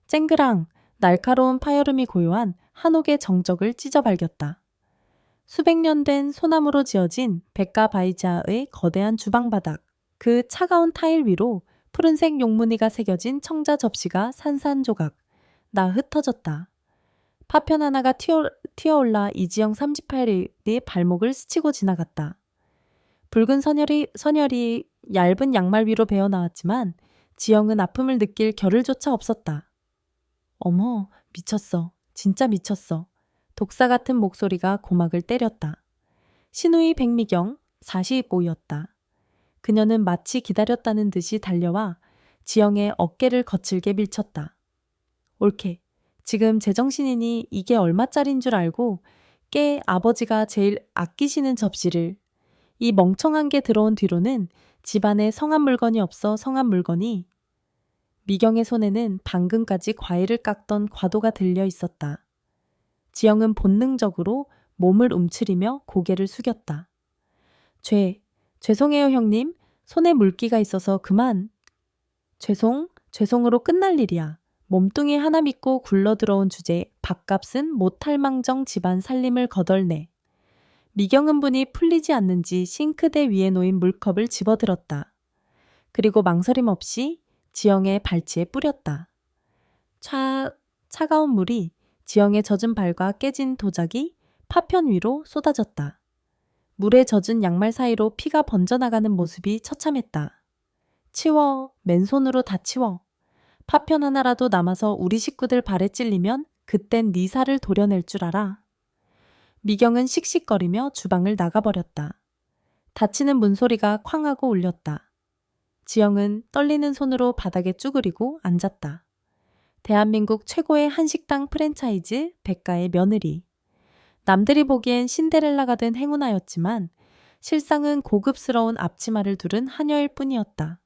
쨍그랑 날카로운 파여름이 고요한 한옥의 정적을 찢어 발겼다. 수백 년 된 소나무로 지어진 백가바이자의 거대한 주방 바닥, 그 차가운 타일 위로 푸른색 용무늬가 새겨진 청자 접시가 산산조각 나 흩어졌다. 파편 하나가 튀어올라 이지영 38일이 발목을 스치고 지나갔다. 붉은 선혈이 얇은 양말 위로 배어나왔지만 지영은 아픔을 느낄 겨를조차 없었다. 어머, 미쳤어. 진짜 미쳤어. 독사 같은 목소리가 고막을 때렸다. 신우이 백미경 45였다. 그녀는 마치 기다렸다는 듯이 달려와 지영의 어깨를 거칠게 밀쳤다. 옳게. 지금 제정신이니 이게 얼마짜린 줄 알고 깨 아버지가 제일 아끼시는 접시를. 이 멍청한 게 들어온 뒤로는 집안에 성한 물건이 없어 성한 물건이. 미경의 손에는 방금까지 과일을 깎던 과도가 들려 있었다. 지영은 본능적으로 몸을 움츠리며 고개를 숙였다. 죄송해요 형님. 손에 물기가 있어서 그만. 죄송으로 끝날 일이야. 몸뚱이 하나 믿고 굴러들어온 주제 밥값은 못할망정 집안 살림을 거덜내. 미경은 분이 풀리지 않는지 싱크대 위에 놓인 물컵을 집어들었다. 그리고 망설임 없이 지영의 발치에 뿌렸다. 차가운 물이 지영의 젖은 발과 깨진 도자기, 파편 위로 쏟아졌다. 물에 젖은 양말 사이로 피가 번져나가는 모습이 처참했다. 치워, 맨손으로 다 치워. 파편 하나라도 남아서 우리 식구들 발에 찔리면 그땐 네 살을 도려낼 줄 알아. 미경은 씩씩거리며 주방을 나가버렸다. 닫히는 문소리가 쾅하고 울렸다. 지영은 떨리는 손으로 바닥에 쭈그리고 앉았다. 대한민국 최고의 한식당 프랜차이즈 백가의 며느리. 남들이 보기엔 신데렐라가 된 행운아였지만 실상은 고급스러운 앞치마를 두른 하녀일 뿐이었다.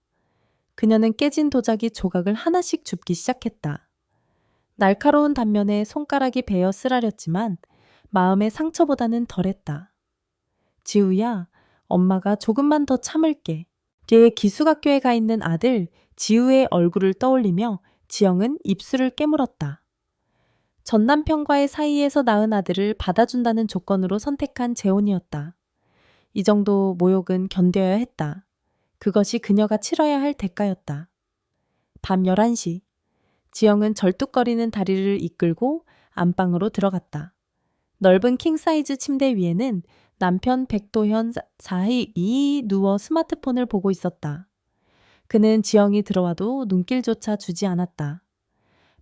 그녀는 깨진 도자기 조각을 하나씩 줍기 시작했다. 날카로운 단면에 손가락이 베어 쓰라렸지만 마음의 상처보다는 덜했다. 지우야, 엄마가 조금만 더 참을게. 뒤에 기숙학교에 가 있는 아들 지우의 얼굴을 떠올리며 지영은 입술을 깨물었다. 전 남편과의 사이에서 낳은 아들을 받아준다는 조건으로 선택한 재혼이었다. 이 정도 모욕은 견뎌야 했다. 그것이 그녀가 치러야 할 대가였다. 밤 11시, 지영은 절뚝거리는 다리를 이끌고 안방으로 들어갔다. 넓은 킹사이즈 침대 위에는 남편 백도현 4이 누워 스마트폰을 보고 있었다. 그는 지영이 들어와도 눈길조차 주지 않았다.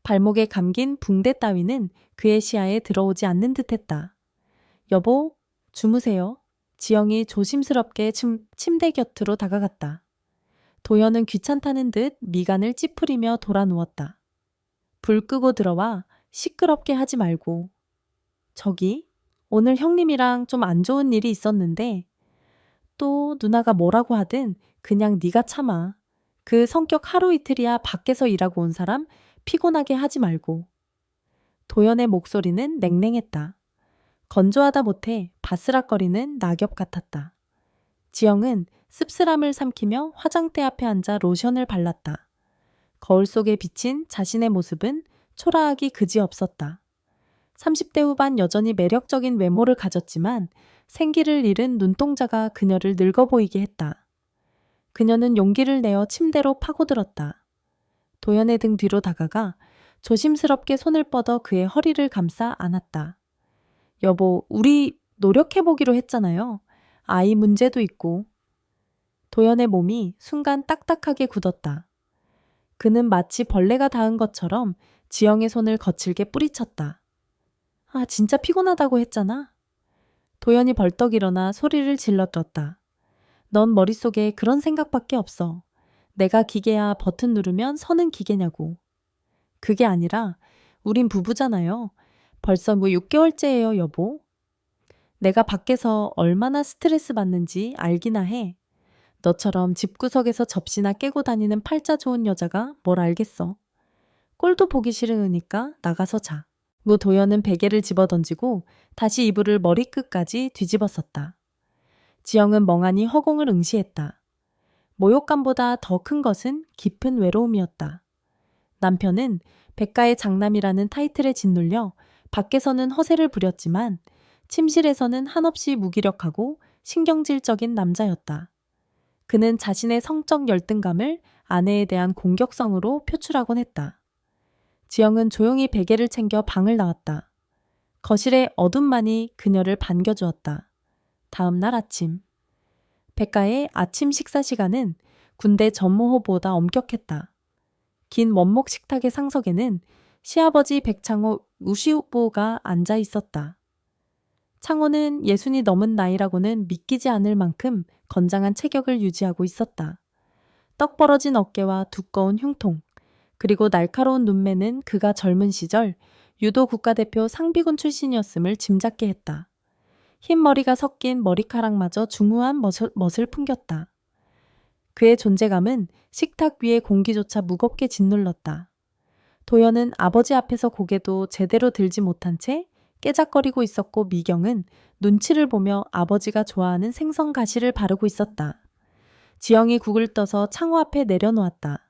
발목에 감긴 붕대 따위는 그의 시야에 들어오지 않는 듯했다. 여보, 주무세요. 지영이 조심스럽게 침대 곁으로 다가갔다. 도연은 귀찮다는 듯 미간을 찌푸리며 돌아 누웠다. 불 끄고 들어와 시끄럽게 하지 말고. 저기, 오늘 형님이랑 좀 안 좋은 일이 있었는데 또 누나가 뭐라고 하든 그냥 네가 참아. 그 성격 하루 이틀이야 밖에서 일하고 온 사람 피곤하게 하지 말고. 도연의 목소리는 냉랭했다. 건조하다 못해 바스락거리는 낙엽 같았다. 지영은 씁쓸함을 삼키며 화장대 앞에 앉아 로션을 발랐다. 거울 속에 비친 자신의 모습은 초라하기 그지없었다. 30대 후반 여전히 매력적인 외모를 가졌지만 생기를 잃은 눈동자가 그녀를 늙어 보이게 했다. 그녀는 용기를 내어 침대로 파고들었다. 도연의 등 뒤로 다가가 조심스럽게 손을 뻗어 그의 허리를 감싸 안았다. 여보, 우리 노력해보기로 했잖아요. 아이 문제도 있고. 도연의 몸이 순간 딱딱하게 굳었다. 그는 마치 벌레가 닿은 것처럼 지영의 손을 거칠게 뿌리쳤다. 아, 진짜 피곤하다고 했잖아. 도연이 벌떡 일어나 소리를 질러떴다. 넌 머릿속에 그런 생각밖에 없어. 내가 기계야 버튼 누르면 서는 기계냐고. 그게 아니라 우린 부부잖아요. 벌써 6개월째예요, 여보. 내가 밖에서 얼마나 스트레스 받는지 알기나 해. 너처럼 집구석에서 접시나 깨고 다니는 팔자 좋은 여자가 뭘 알겠어. 꼴도 보기 싫으니까 나가서 자. 도연은 베개를 집어던지고 다시 이불을 머리끝까지 뒤집었었다. 지영은 멍하니 허공을 응시했다. 모욕감보다 더 큰 것은 깊은 외로움이었다. 남편은 백가의 장남이라는 타이틀에 짓눌려 밖에서는 허세를 부렸지만 침실에서는 한없이 무기력하고 신경질적인 남자였다. 그는 자신의 성적 열등감을 아내에 대한 공격성으로 표출하곤 했다. 지영은 조용히 베개를 챙겨 방을 나왔다. 거실의 어둠만이 그녀를 반겨주었다. 다음 날 아침. 백가의 아침 식사 시간은 군대 전무호보다 엄격했다. 긴 원목 식탁의 상석에는 시아버지 백창호 우시후보가 앉아 있었다. 창호는 60이 넘은 나이라고는 믿기지 않을 만큼 건장한 체격을 유지하고 있었다. 떡 벌어진 어깨와 두꺼운 흉통, 그리고 날카로운 눈매는 그가 젊은 시절 유도 국가대표 상비군 출신이었음을 짐작케 했다. 흰 머리가 섞인 머리카락마저 중후한 멋을 풍겼다. 그의 존재감은 식탁 위의 공기조차 무겁게 짓눌렀다. 도연은 아버지 앞에서 고개도 제대로 들지 못한 채 깨작거리고 있었고 미경은 눈치를 보며 아버지가 좋아하는 생선 가시를 바르고 있었다. 지영이 국을 떠서 창호 앞에 내려놓았다.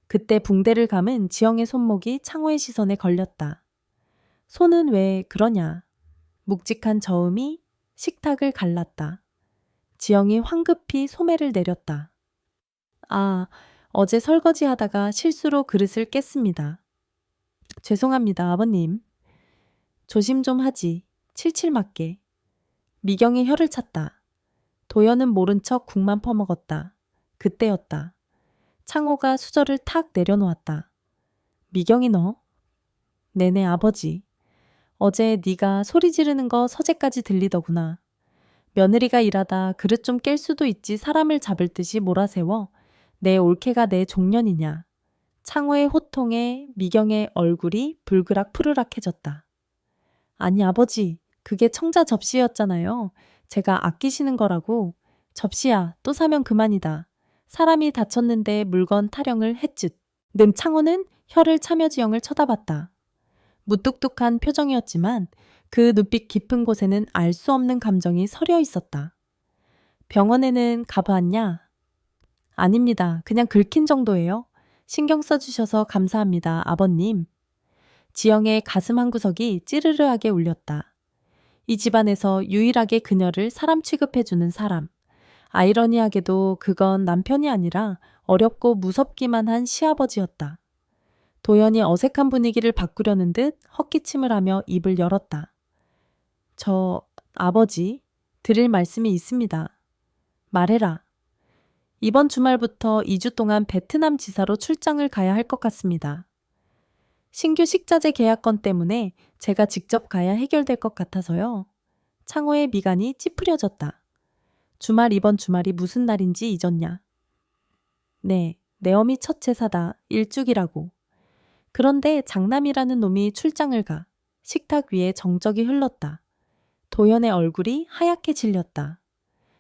그때 붕대를 감은 지영의 손목이 창호의 시선에 걸렸다. 손은 왜 그러냐. 묵직한 저음이 식탁을 갈랐다. 지영이 황급히 소매를 내렸다. 아, 어제 설거지하다가 실수로 그릇을 깼습니다. 죄송합니다, 아버님. 조심 좀 하지. 칠칠 맞게. 미경이 혀를 찼다. 도연은 모른 척 국만 퍼먹었다. 그때였다. 창호가 수저를 탁 내려놓았다. 미경이 너? 네네 아버지. 어제 네가 소리 지르는 거 서재까지 들리더구나. 며느리가 일하다 그릇 좀 깰 수도 있지 사람을 잡을 듯이 몰아세워. 내 올케가 내 종년이냐. 창호의 호통에 미경의 얼굴이 불그락 푸르락해졌다. 아니 아버지, 그게 청자 접시였잖아요. 제가 아끼시는 거라고. 접시야, 또 사면 그만이다. 사람이 다쳤는데 물건 타령을 했쯧. 는 창호는 혀를 차며 지영을 쳐다봤다. 무뚝뚝한 표정이었지만 그 눈빛 깊은 곳에는 알 수 없는 감정이 서려 있었다. 병원에는 가보았냐? 아닙니다. 그냥 긁힌 정도예요. 신경 써주셔서 감사합니다, 아버님. 지영의 가슴 한구석이 찌르르하게 울렸다. 이 집안에서 유일하게 그녀를 사람 취급해주는 사람. 아이러니하게도 그건 남편이 아니라 어렵고 무섭기만 한 시아버지였다. 도연이 어색한 분위기를 바꾸려는 듯 헛기침을 하며 입을 열었다. 저, 아버지, 드릴 말씀이 있습니다. 말해라. 이번 주말부터 2주 동안 베트남 지사로 출장을 가야 할 것 같습니다. 신규 식자재 계약건 때문에 제가 직접 가야 해결될 것 같아서요. 창호의 미간이 찌푸려졌다. 이번 주말이 무슨 날인지 잊었냐? 네, 내 어미 첫 제사다. 일주기라고. 그런데 장남이라는 놈이 출장을 가. 식탁 위에 정적이 흘렀다. 도연의 얼굴이 하얗게 질렸다.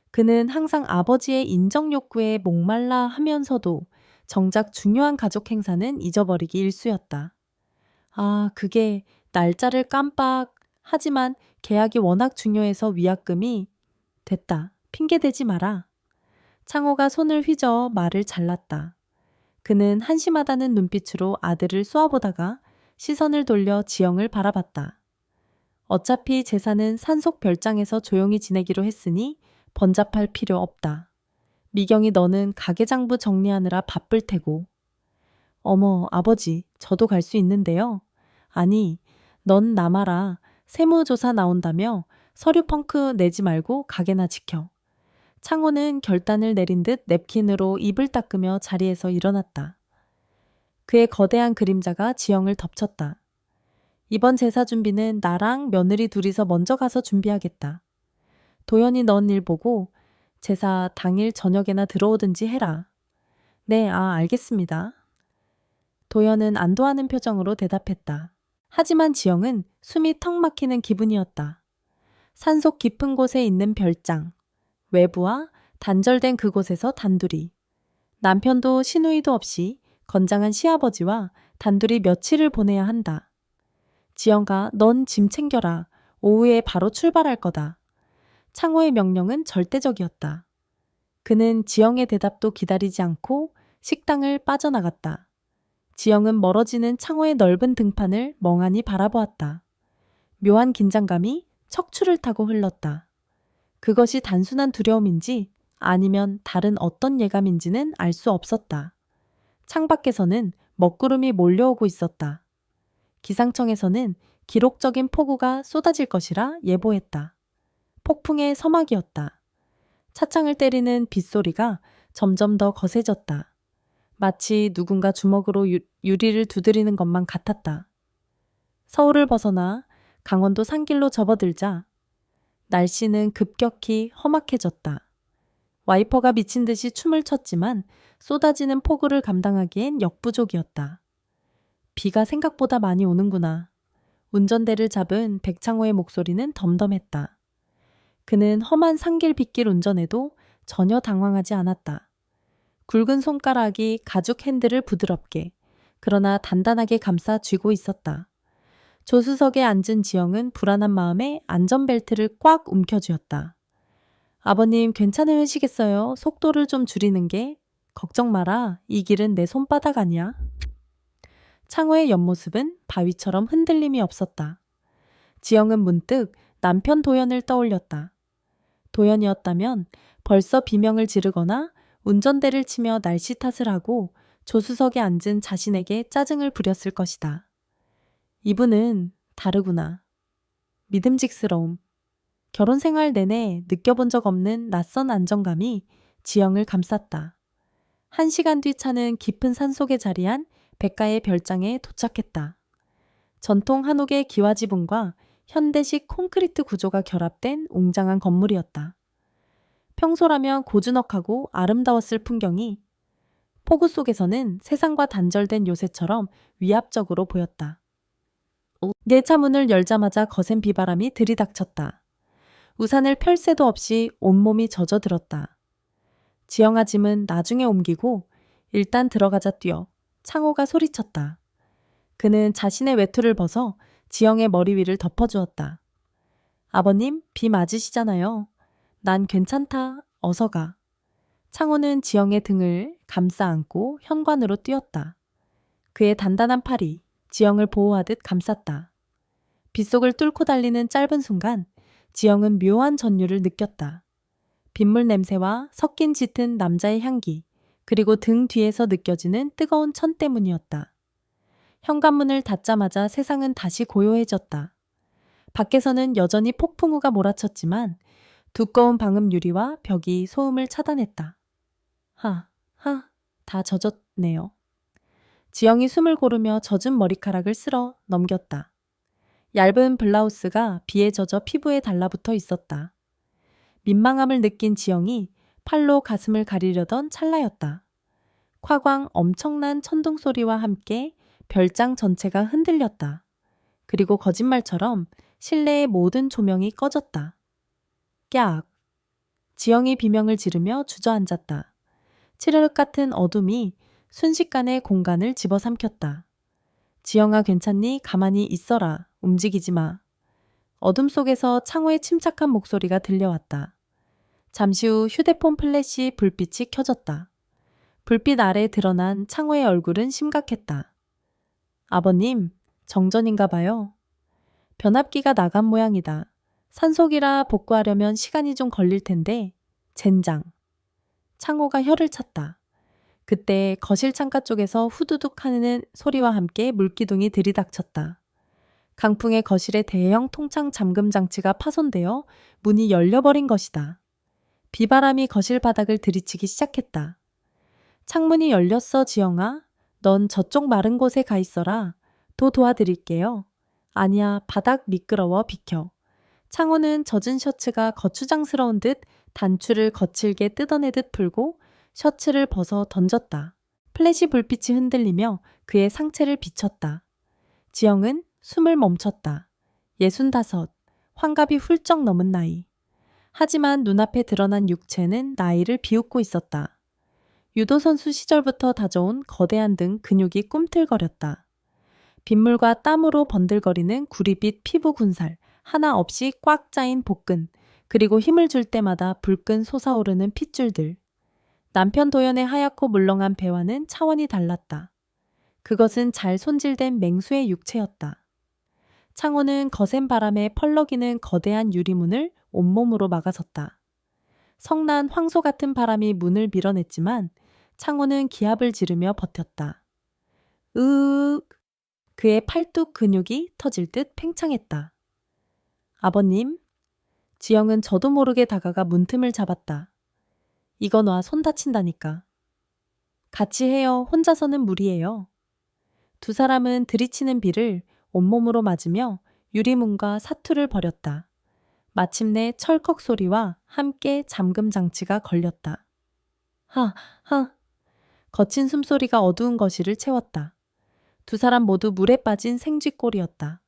그는 항상 아버지의 인정 욕구에 목말라 하면서도 정작 중요한 가족 행사는 잊어버리기 일쑤였다. 아, 그게 날짜를 깜빡. 하지만 계약이 워낙 중요해서 위약금이 됐다. 핑계대지 마라. 창호가 손을 휘저어 말을 잘랐다. 그는 한심하다는 눈빛으로 아들을 쏘아보다가 시선을 돌려 지영을 바라봤다. 어차피 제사는 산속 별장에서 조용히 지내기로 했으니 번잡할 필요 없다. 미경이 너는 가계장부 정리하느라 바쁠 테고. 어머, 아버지, 저도 갈 수 있는데요. 아니, 넌 나마라. 세무조사 나온다며 서류 펑크 내지 말고 가게나 지켜. 창호는 결단을 내린 듯 냅킨으로 입을 닦으며 자리에서 일어났다. 그의 거대한 그림자가 지영을 덮쳤다. 이번 제사 준비는 나랑 며느리 둘이서 먼저 가서 준비하겠다. 도연이 넌 일 보고 제사 당일 저녁에나 들어오든지 해라. 네, 알겠습니다. 도연은 안도하는 표정으로 대답했다. 하지만 지영은 숨이 턱 막히는 기분이었다. 산속 깊은 곳에 있는 별장, 외부와 단절된 그곳에서 단둘이. 남편도 시누이도 없이 건장한 시아버지와 단둘이 며칠을 보내야 한다. 지영아, 넌 짐 챙겨라. 오후에 바로 출발할 거다. 창호의 명령은 절대적이었다. 그는 지영의 대답도 기다리지 않고 식당을 빠져나갔다. 지영은 멀어지는 창호의 넓은 등판을 멍하니 바라보았다. 묘한 긴장감이 척추를 타고 흘렀다. 그것이 단순한 두려움인지 아니면 다른 어떤 예감인지는 알 수 없었다. 창밖에서는 먹구름이 몰려오고 있었다. 기상청에서는 기록적인 폭우가 쏟아질 것이라 예보했다. 폭풍의 서막이었다. 차창을 때리는 빗소리가 점점 더 거세졌다. 마치 누군가 주먹으로 유리를 두드리는 것만 같았다. 서울을 벗어나 강원도 산길로 접어들자 날씨는 급격히 험악해졌다. 와이퍼가 미친 듯이 춤을 췄지만 쏟아지는 폭우를 감당하기엔 역부족이었다. 비가 생각보다 많이 오는구나. 운전대를 잡은 백창호의 목소리는 덤덤했다. 그는 험한 산길 빗길 운전에도 전혀 당황하지 않았다. 굵은 손가락이 가죽 핸들을 부드럽게 그러나 단단하게 감싸 쥐고 있었다. 조수석에 앉은 지영은 불안한 마음에 안전벨트를 꽉 움켜쥐었다. 아버님 괜찮으시겠어요? 속도를 좀 줄이는 게. 걱정 마라. 이 길은 내 손바닥 아니야. 창호의 옆모습은 바위처럼 흔들림이 없었다. 지영은 문득 남편 도연을 떠올렸다. 도연이었다면 벌써 비명을 지르거나 운전대를 치며 날씨 탓을 하고 조수석에 앉은 자신에게 짜증을 부렸을 것이다. 이분은 다르구나. 믿음직스러움. 결혼 생활 내내 느껴본 적 없는 낯선 안정감이 지영을 감쌌다. 1시간 뒤 차는 깊은 산속에 자리한 백가의 별장에 도착했다. 전통 한옥의 기와지붕과 현대식 콘크리트 구조가 결합된 웅장한 건물이었다. 평소라면 고즈넉하고 아름다웠을 풍경이 폭우 속에서는 세상과 단절된 요새처럼 위압적으로 보였다. 내차 문을 열자마자 거센 비바람이 들이닥쳤다. 우산을 펼 새도 없이 온몸이 젖어들었다. 지영아 짐은 나중에 옮기고 일단 들어가자 뛰어. 창호가 소리쳤다. 그는 자신의 외투를 벗어 지영의 머리 위를 덮어주었다. 아버님, 비 맞으시잖아요. 난 괜찮다. 어서 가. 창호는 지영의 등을 감싸 안고 현관으로 뛰었다. 그의 단단한 팔이 지영을 보호하듯 감쌌다. 빗속을 뚫고 달리는 짧은 순간 지영은 묘한 전율을 느꼈다. 빗물 냄새와 섞인 짙은 남자의 향기, 그리고 등 뒤에서 느껴지는 뜨거운 천 때문이었다. 현관문을 닫자마자 세상은 다시 고요해졌다. 밖에서는 여전히 폭풍우가 몰아쳤지만 두꺼운 방음 유리와 벽이 소음을 차단했다. 다 젖었네요. 지영이 숨을 고르며 젖은 머리카락을 쓸어 넘겼다. 얇은 블라우스가 비에 젖어 피부에 달라붙어 있었다. 민망함을 느낀 지영이 팔로 가슴을 가리려던 찰나였다. 콱광 엄청난 천둥 소리와 함께 별장 전체가 흔들렸다. 그리고 거짓말처럼 실내의 모든 조명이 꺼졌다. 깍! 지영이 비명을 지르며 주저앉았다. 칠흑 같은 어둠이 순식간에 공간을 집어삼켰다. 지영아 괜찮니? 가만히 있어라. 움직이지 마. 어둠 속에서 창호의 침착한 목소리가 들려왔다. 잠시 후 휴대폰 플래시 불빛이 켜졌다. 불빛 아래 드러난 창호의 얼굴은 심각했다. 아버님, 정전인가 봐요. 변압기가 나간 모양이다. 산속이라 복구하려면 시간이 좀 걸릴 텐데. 젠장. 창호가 혀를 찼다. 그때 거실 창가 쪽에서 후두둑 하는 소리와 함께 물기둥이 들이닥쳤다. 강풍에 거실의 대형 통창 잠금 장치가 파손되어 문이 열려버린 것이다. 비바람이 거실 바닥을 들이치기 시작했다. 창문이 열렸어, 지영아. 넌 저쪽 마른 곳에 가 있어라. 도와드릴게요. 아니야, 바닥 미끄러워, 비켜. 창호는 젖은 셔츠가 거추장스러운 듯 단추를 거칠게 뜯어내듯 풀고 셔츠를 벗어 던졌다. 플래시 불빛이 흔들리며 그의 상체를 비쳤다. 지영은 숨을 멈췄다. 65, 환갑이 훌쩍 넘은 나이. 하지만 눈앞에 드러난 육체는 나이를 비웃고 있었다. 유도 선수 시절부터 다져온 거대한 등 근육이 꿈틀거렸다. 빗물과 땀으로 번들거리는 구리빛 피부 군살, 하나 없이 꽉 짜인 복근, 그리고 힘을 줄 때마다 불끈 솟아오르는 핏줄들. 남편 도연의 하얗고 물렁한 배와는 차원이 달랐다. 그것은 잘 손질된 맹수의 육체였다. 창호는 거센 바람에 펄럭이는 거대한 유리문을 온몸으로 막아섰다. 성난 황소 같은 바람이 문을 밀어냈지만 창호는 기합을 지르며 버텼다. 으윽! 그의 팔뚝 근육이 터질 듯 팽창했다. 아버님, 지영은 저도 모르게 다가가 문틈을 잡았다. 이거 놔, 손 다친다니까. 같이 해요. 혼자서는 무리예요. 두 사람은 들이치는 비를 온몸으로 맞으며 유리문과 사투를 벌였다. 마침내 철컥 소리와 함께 잠금 장치가 걸렸다. 하, 하. 거친 숨소리가 어두운 거실을 채웠다. 두 사람 모두 물에 빠진 생쥐꼴이었다.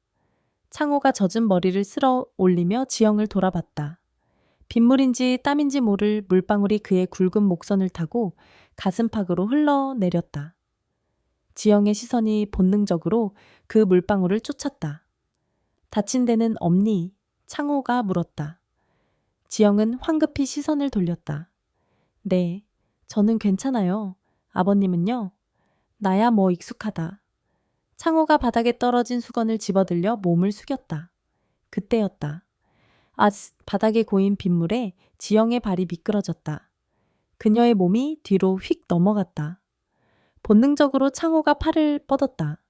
창호가 젖은 머리를 쓸어 올리며 지영을 돌아봤다. 빗물인지 땀인지 모를 물방울이 그의 굵은 목선을 타고 가슴팍으로 흘러내렸다. 지영의 시선이 본능적으로 그 물방울을 쫓았다. 다친 데는 없니? 창호가 물었다. 지영은 황급히 시선을 돌렸다. 네, 저는 괜찮아요. 아버님은요? 나야 뭐 익숙하다. 창호가 바닥에 떨어진 수건을 집어들려 몸을 숙였다. 그때였다. 바닥에 고인 빗물에 지영의 발이 미끄러졌다. 그녀의 몸이 뒤로 휙 넘어갔다. 본능적으로 창호가 팔을 뻗었다.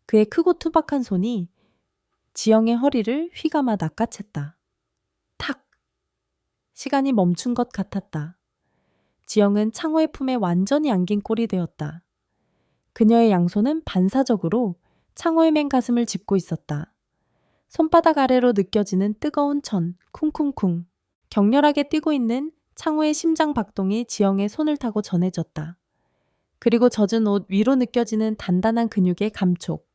그의 크고 투박한 손이 지영의 허리를 휘감아 낚아챘다. 탁! 시간이 멈춘 것 같았다. 지영은 창호의 품에 완전히 안긴 꼴이 되었다. 그녀의 양손은 반사적으로 창호의 맨가슴을 짚고 있었다. 손바닥 아래로 느껴지는 뜨거운 천, 쿵쿵쿵. 격렬하게 뛰고 있는 창호의 심장 박동이 지영의 손을 타고 전해졌다. 그리고 젖은 옷 위로 느껴지는 단단한 근육의 감촉.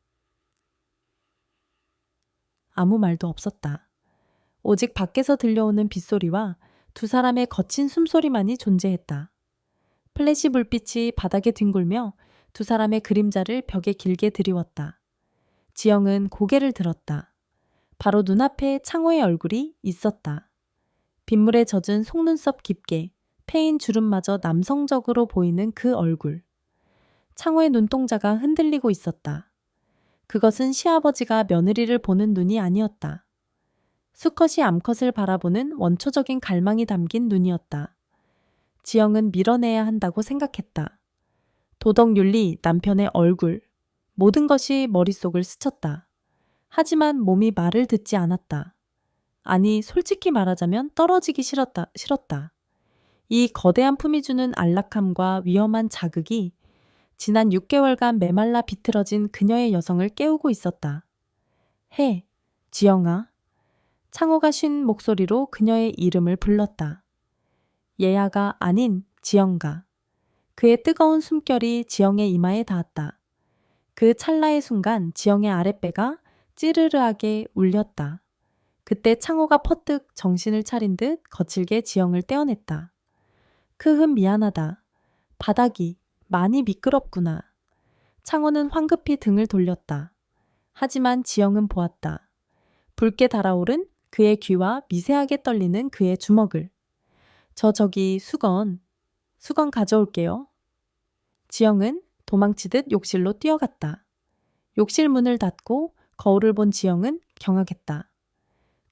아무 말도 없었다. 오직 밖에서 들려오는 빗소리와 두 사람의 거친 숨소리만이 존재했다. 플래시 불빛이 바닥에 뒹굴며 두 사람의 그림자를 벽에 길게 드리웠다. 지영은 고개를 들었다. 바로 눈앞에 창호의 얼굴이 있었다. 빗물에 젖은 속눈썹 깊게 패인 주름마저 남성적으로 보이는 그 얼굴. 창호의 눈동자가 흔들리고 있었다. 그것은 시아버지가 며느리를 보는 눈이 아니었다. 수컷이 암컷을 바라보는 원초적인 갈망이 담긴 눈이었다. 지영은 밀어내야 한다고 생각했다. 도덕 윤리, 남편의 얼굴, 모든 것이 머릿속을 스쳤다. 하지만 몸이 말을 듣지 않았다. 아니, 솔직히 말하자면 떨어지기 싫었다. 이 거대한 품이 주는 안락함과 위험한 자극이 지난 6개월간 메말라 비틀어진 그녀의 여성을 깨우고 있었다. 해, 지영아. 창호가 쉰 목소리로 그녀의 이름을 불렀다. 예아가 아닌 지영가. 그의 뜨거운 숨결이 지영의 이마에 닿았다. 그 찰나의 순간 지영의 아랫배가 찌르르하게 울렸다. 그때 창호가 퍼뜩 정신을 차린 듯 거칠게 지영을 떼어냈다. 크흠 미안하다. 바닥이 많이 미끄럽구나. 창호는 황급히 등을 돌렸다. 하지만 지영은 보았다. 붉게 달아오른 그의 귀와 미세하게 떨리는 그의 주먹을. 저기 수건 가져올게요. 지영은 도망치듯 욕실로 뛰어갔다. 욕실 문을 닫고 거울을 본 지영은 경악했다.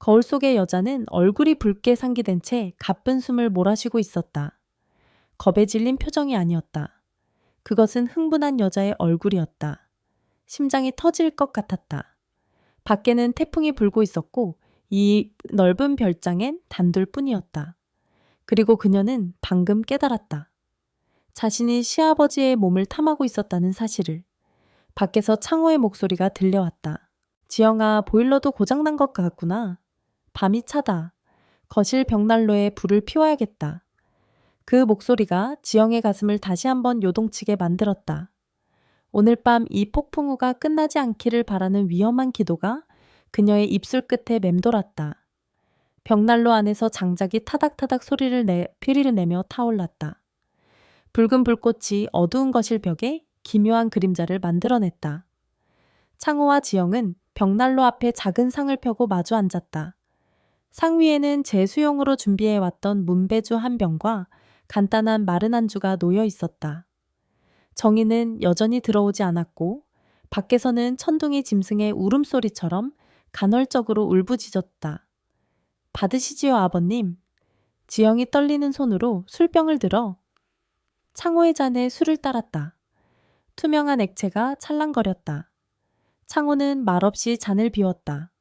거울 속의 여자는 얼굴이 붉게 상기된 채 가쁜 숨을 몰아쉬고 있었다. 겁에 질린 표정이 아니었다. 그것은 흥분한 여자의 얼굴이었다. 심장이 터질 것 같았다. 밖에는 태풍이 불고 있었고 이 넓은 별장엔 단둘뿐이었다. 그리고 그녀는 방금 깨달았다. 자신이 시아버지의 몸을 탐하고 있었다는 사실을. 밖에서 창호의 목소리가 들려왔다. 지영아, 보일러도 고장난 것 같구나. 밤이 차다. 거실 벽난로에 불을 피워야겠다. 그 목소리가 지영의 가슴을 다시 한번 요동치게 만들었다. 오늘 밤 이 폭풍우가 끝나지 않기를 바라는 위험한 기도가 그녀의 입술 끝에 맴돌았다. 벽난로 안에서 장작이 타닥타닥 피리를 내며 타올랐다. 붉은 불꽃이 어두운 거실 벽에 기묘한 그림자를 만들어냈다. 창호와 지영은 벽난로 앞에 작은 상을 펴고 마주 앉았다. 상 위에는 제수용으로 준비해왔던 문배주 한 병과 간단한 마른 안주가 놓여 있었다. 정희는 여전히 들어오지 않았고 밖에서는 천둥이 짐승의 울음소리처럼 간헐적으로 울부짖었다. 받으시지요, 아버님. 지영이 떨리는 손으로 술병을 들어 창호의 잔에 술을 따랐다. 투명한 액체가 찰랑거렸다. 창호는 말없이 잔을 비웠다.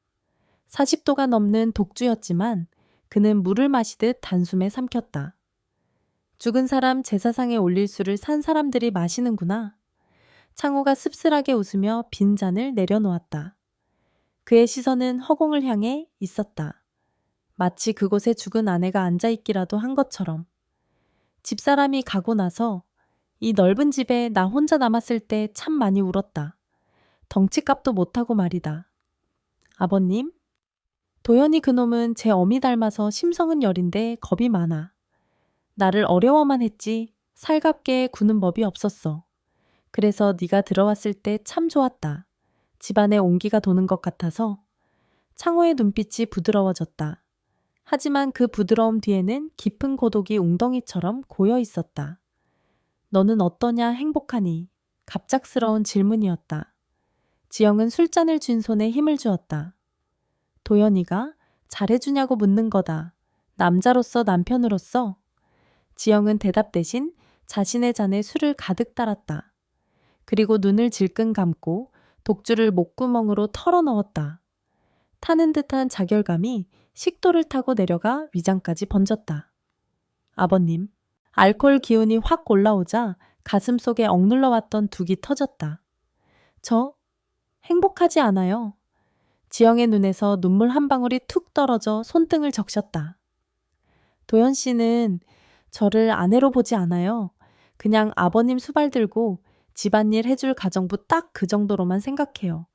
40도가 넘는 독주였지만 그는 물을 마시듯 단숨에 삼켰다. 죽은 사람 제사상에 올릴 술을 산 사람들이 마시는구나. 창호가 씁쓸하게 웃으며 빈 잔을 내려놓았다. 그의 시선은 허공을 향해 있었다. 마치 그곳에 죽은 아내가 앉아있기라도 한 것처럼. 집사람이 가고 나서 이 넓은 집에 나 혼자 남았을 때 참 많이 울었다. 덩치값도 못하고 말이다. 아버님? 도연이 그놈은 제 어미 닮아서 심성은 여린데 겁이 많아. 나를 어려워만 했지 살갑게 구는 법이 없었어. 그래서 네가 들어왔을 때 참 좋았다. 집안에 온기가 도는 것 같아서. 창호의 눈빛이 부드러워졌다. 하지만 그 부드러움 뒤에는 깊은 고독이 웅덩이처럼 고여 있었다. 너는 어떠냐 행복하니? 갑작스러운 질문이었다. 지영은 술잔을 쥔 손에 힘을 주었다. 도연이가 잘해주냐고 묻는 거다. 남자로서 남편으로서. 지영은 대답 대신 자신의 잔에 술을 가득 따랐다. 그리고 눈을 질끈 감고 독주를 목구멍으로 털어 넣었다. 타는 듯한 자결감이 식도를 타고 내려가 위장까지 번졌다. 아버님, 알코올 기운이 확 올라오자 가슴 속에 억눌러 왔던 둑이 터졌다. 저 행복하지 않아요. 지영의 눈에서 눈물 한 방울이 툭 떨어져 손등을 적셨다. 도연 씨는 저를 아내로 보지 않아요. 그냥 아버님 수발 들고 집안일 해줄 가정부 딱 그 정도로만 생각해요.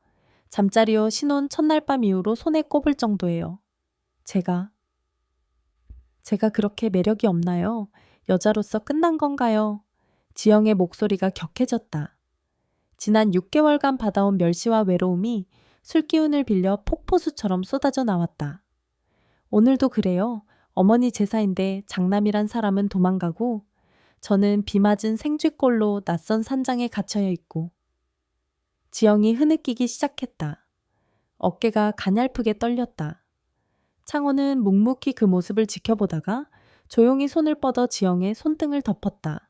잠자리요 신혼 첫날 밤 이후로 손에 꼽을 정도예요. 제가 그렇게 매력이 없나요? 여자로서 끝난 건가요? 지영의 목소리가 격해졌다. 지난 6개월간 받아온 멸시와 외로움이 술기운을 빌려 폭포수처럼 쏟아져 나왔다. 오늘도 그래요. 어머니 제사인데 장남이란 사람은 도망가고 저는 비 맞은 생쥐꼴로 낯선 산장에 갇혀여 있고. 지영이 흐느끼기 시작했다. 어깨가 가냘프게 떨렸다. 창호는 묵묵히 그 모습을 지켜보다가 조용히 손을 뻗어 지영의 손등을 덮었다.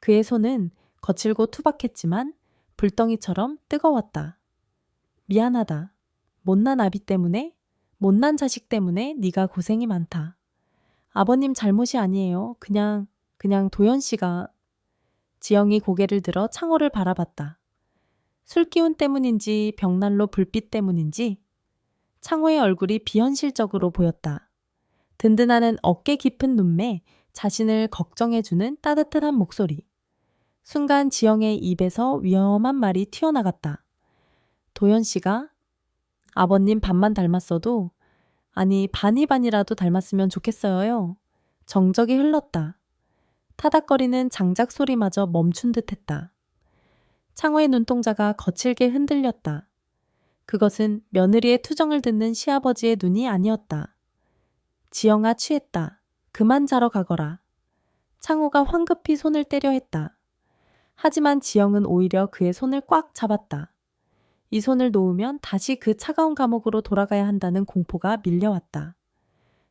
그의 손은 거칠고 투박했지만 불덩이처럼 뜨거웠다. 미안하다. 못난 아비 때문에, 못난 자식 때문에 네가 고생이 많다. 아버님 잘못이 아니에요. 그냥 도연 씨가. 지영이 고개를 들어 창호를 바라봤다. 술기운 때문인지 벽난로 불빛 때문인지 창호의 얼굴이 비현실적으로 보였다. 든든하는 어깨 깊은 눈매, 자신을 걱정해주는 따뜻한 목소리. 순간 지영의 입에서 위험한 말이 튀어나갔다. 도연 씨가 아버님 반만 닮았어도 아니 반이라도 닮았으면 좋겠어요. 정적이 흘렀다. 타닥거리는 장작 소리마저 멈춘 듯했다. 창호의 눈동자가 거칠게 흔들렸다. 그것은 며느리의 투정을 듣는 시아버지의 눈이 아니었다. 지영아 취했다. 그만 자러 가거라. 창호가 황급히 손을 떼려 했다. 하지만 지영은 오히려 그의 손을 꽉 잡았다. 이 손을 놓으면 다시 그 차가운 감옥으로 돌아가야 한다는 공포가 밀려왔다.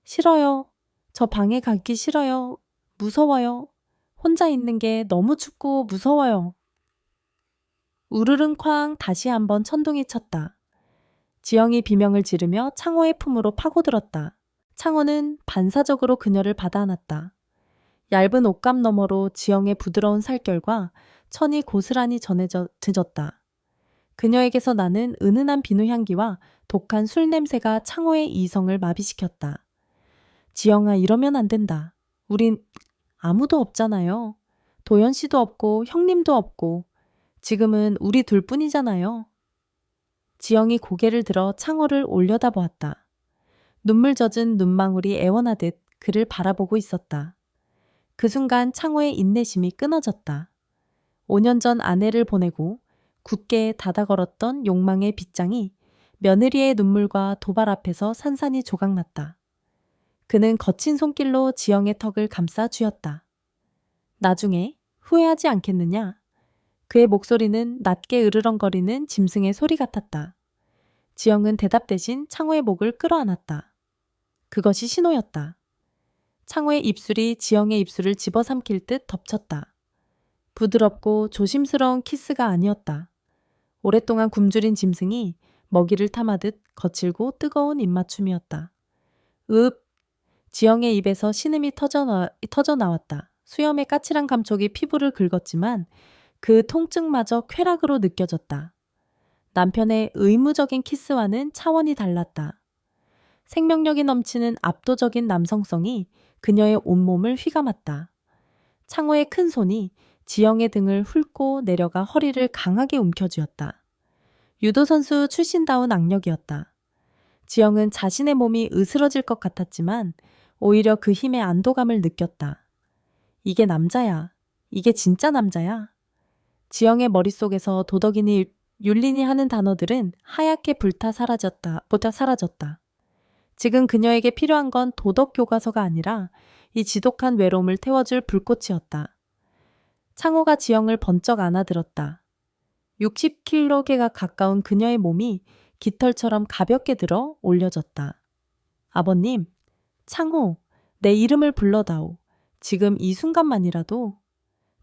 싫어요. 저 방에 가기 싫어요. 무서워요. 혼자 있는 게 너무 춥고 무서워요. 우르릉쾅 다시 한번 천둥이 쳤다. 지영이 비명을 지르며 창호의 품으로 파고들었다. 창호는 반사적으로 그녀를 받아안았다. 얇은 옷감 너머로 지영의 부드러운 살결과 천이 고스란히 전해졌다. 그녀에게서 나는 은은한 비누 향기와 독한 술 냄새가 창호의 이성을 마비시켰다. 지영아, 이러면 안 된다. 우린 아무도 없잖아요. 도연 씨도 없고 형님도 없고 지금은 우리 둘뿐이잖아요. 지영이 고개를 들어 창호를 올려다보았다. 눈물 젖은 눈망울이 애원하듯 그를 바라보고 있었다. 그 순간 창호의 인내심이 끊어졌다. 5년 전 아내를 보내고 굳게 닫아 걸었던 욕망의 빗장이 며느리의 눈물과 도발 앞에서 산산이 조각났다. 그는 거친 손길로 지영의 턱을 감싸 쥐었다. 나중에 후회하지 않겠느냐? 그의 목소리는 낮게 으르렁거리는 짐승의 소리 같았다. 지영은 대답 대신 창호의 목을 끌어안았다. 그것이 신호였다. 창호의 입술이 지영의 입술을 집어삼킬 듯 덮쳤다. 부드럽고 조심스러운 키스가 아니었다. 오랫동안 굶주린 짐승이 먹이를 탐하듯 거칠고 뜨거운 입맞춤이었다. 읍! 지영의 입에서 신음이 터져 나왔다. 수염의 까칠한 감촉이 피부를 긁었지만 그 통증마저 쾌락으로 느껴졌다. 남편의 의무적인 키스와는 차원이 달랐다. 생명력이 넘치는 압도적인 남성성이 그녀의 온몸을 휘감았다. 창호의 큰 손이 지영의 등을 훑고 내려가 허리를 강하게 움켜쥐었다. 유도선수 출신다운 악력이었다. 지영은 자신의 몸이 으스러질 것 같았지만 오히려 그 힘의 안도감을 느꼈다. 이게 남자야. 이게 진짜 남자야. 지영의 머릿속에서 도덕이니 율린이 하는 단어들은 하얗게 불타 사라졌다. 지금 그녀에게 필요한 건 도덕 교과서가 아니라 이 지독한 외로움을 태워줄 불꽃이었다. 창호가 지영을 번쩍 안아들었다. 60kg가 가까운 그녀의 몸이 깃털처럼 가볍게 들어 올려졌다. 아버님, 창호, 내 이름을 불러다오. 지금 이 순간만이라도.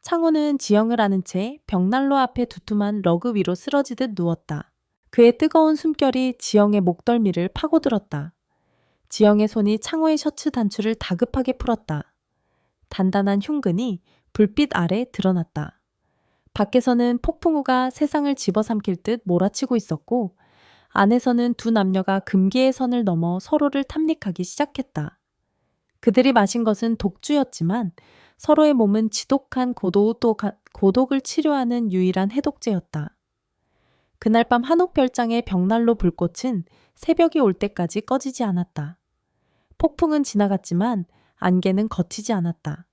창호는 지영을 안은 채 벽난로 앞에 두툼한 러그 위로 쓰러지듯 누웠다. 그의 뜨거운 숨결이 지영의 목덜미를 파고들었다. 지영의 손이 창호의 셔츠 단추를 다급하게 풀었다. 단단한 흉근이 불빛 아래 드러났다. 밖에서는 폭풍우가 세상을 집어삼킬 듯 몰아치고 있었고 안에서는 두 남녀가 금기의 선을 넘어 서로를 탐닉하기 시작했다. 그들이 마신 것은 독주였지만 서로의 몸은 지독한 고독을 치료하는 유일한 해독제였다. 그날 밤 한옥별장의 벽난로 불꽃은 새벽이 올 때까지 꺼지지 않았다. 폭풍은 지나갔지만 안개는 걷히지 않았다.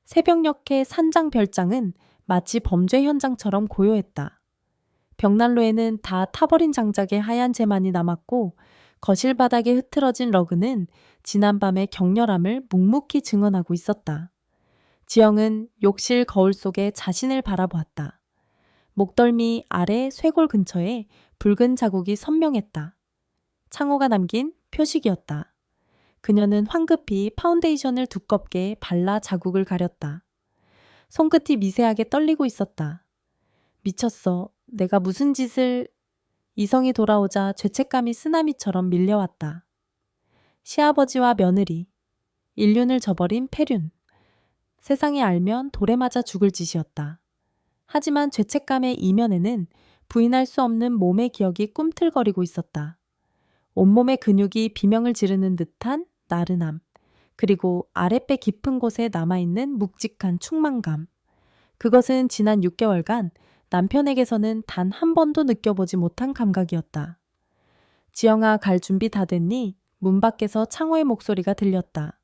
새벽녘의 산장별장은 마치 범죄 현장처럼 고요했다. 벽난로에는 다 타버린 장작의 하얀 재만이 남았고 거실 바닥에 흐트러진 러그는 지난밤의 격렬함을 묵묵히 증언하고 있었다. 지영은 욕실 거울 속에 자신을 바라보았다. 목덜미 아래 쇄골 근처에 붉은 자국이 선명했다. 창호가 남긴 표식이었다. 그녀는 황급히 파운데이션을 두껍게 발라 자국을 가렸다. 손끝이 미세하게 떨리고 있었다. 미쳤어. 내가 무슨 짓을... 이성이 돌아오자 죄책감이 쓰나미처럼 밀려왔다. 시아버지와 며느리, 인륜을 저버린 폐륜. 세상이 알면 돌에 맞아 죽을 짓이었다. 하지만 죄책감의 이면에는 부인할 수 없는 몸의 기억이 꿈틀거리고 있었다. 온몸의 근육이 비명을 지르는 듯한 나른함, 그리고 아랫배 깊은 곳에 남아있는 묵직한 충만감. 그것은 지난 6개월간 남편에게서는 단 한 번도 느껴보지 못한 감각이었다. 지영아, 갈 준비 다 됐니? 문 밖에서 창호의 목소리가 들렸다.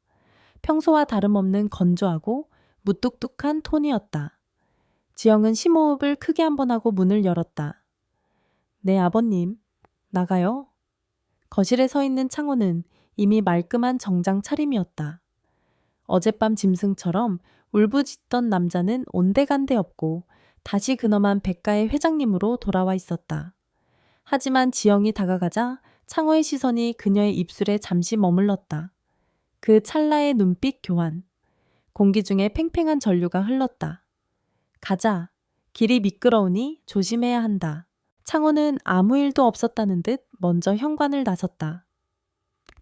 평소와 다름없는 건조하고 무뚝뚝한 톤이었다. 지영은 심호흡을 크게 한번 하고 문을 열었다. 네, 아버님. 나가요? 거실에 서 있는 창호는 이미 말끔한 정장 차림이었다. 어젯밤 짐승처럼 울부짖던 남자는 온데간데 없고 다시 근엄한 백가의 회장님으로 돌아와 있었다. 하지만 지영이 다가가자 창호의 시선이 그녀의 입술에 잠시 머물렀다. 그 찰나의 눈빛 교환. 공기 중에 팽팽한 전류가 흘렀다. 가자. 길이 미끄러우니 조심해야 한다. 창호는 아무 일도 없었다는 듯 먼저 현관을 나섰다.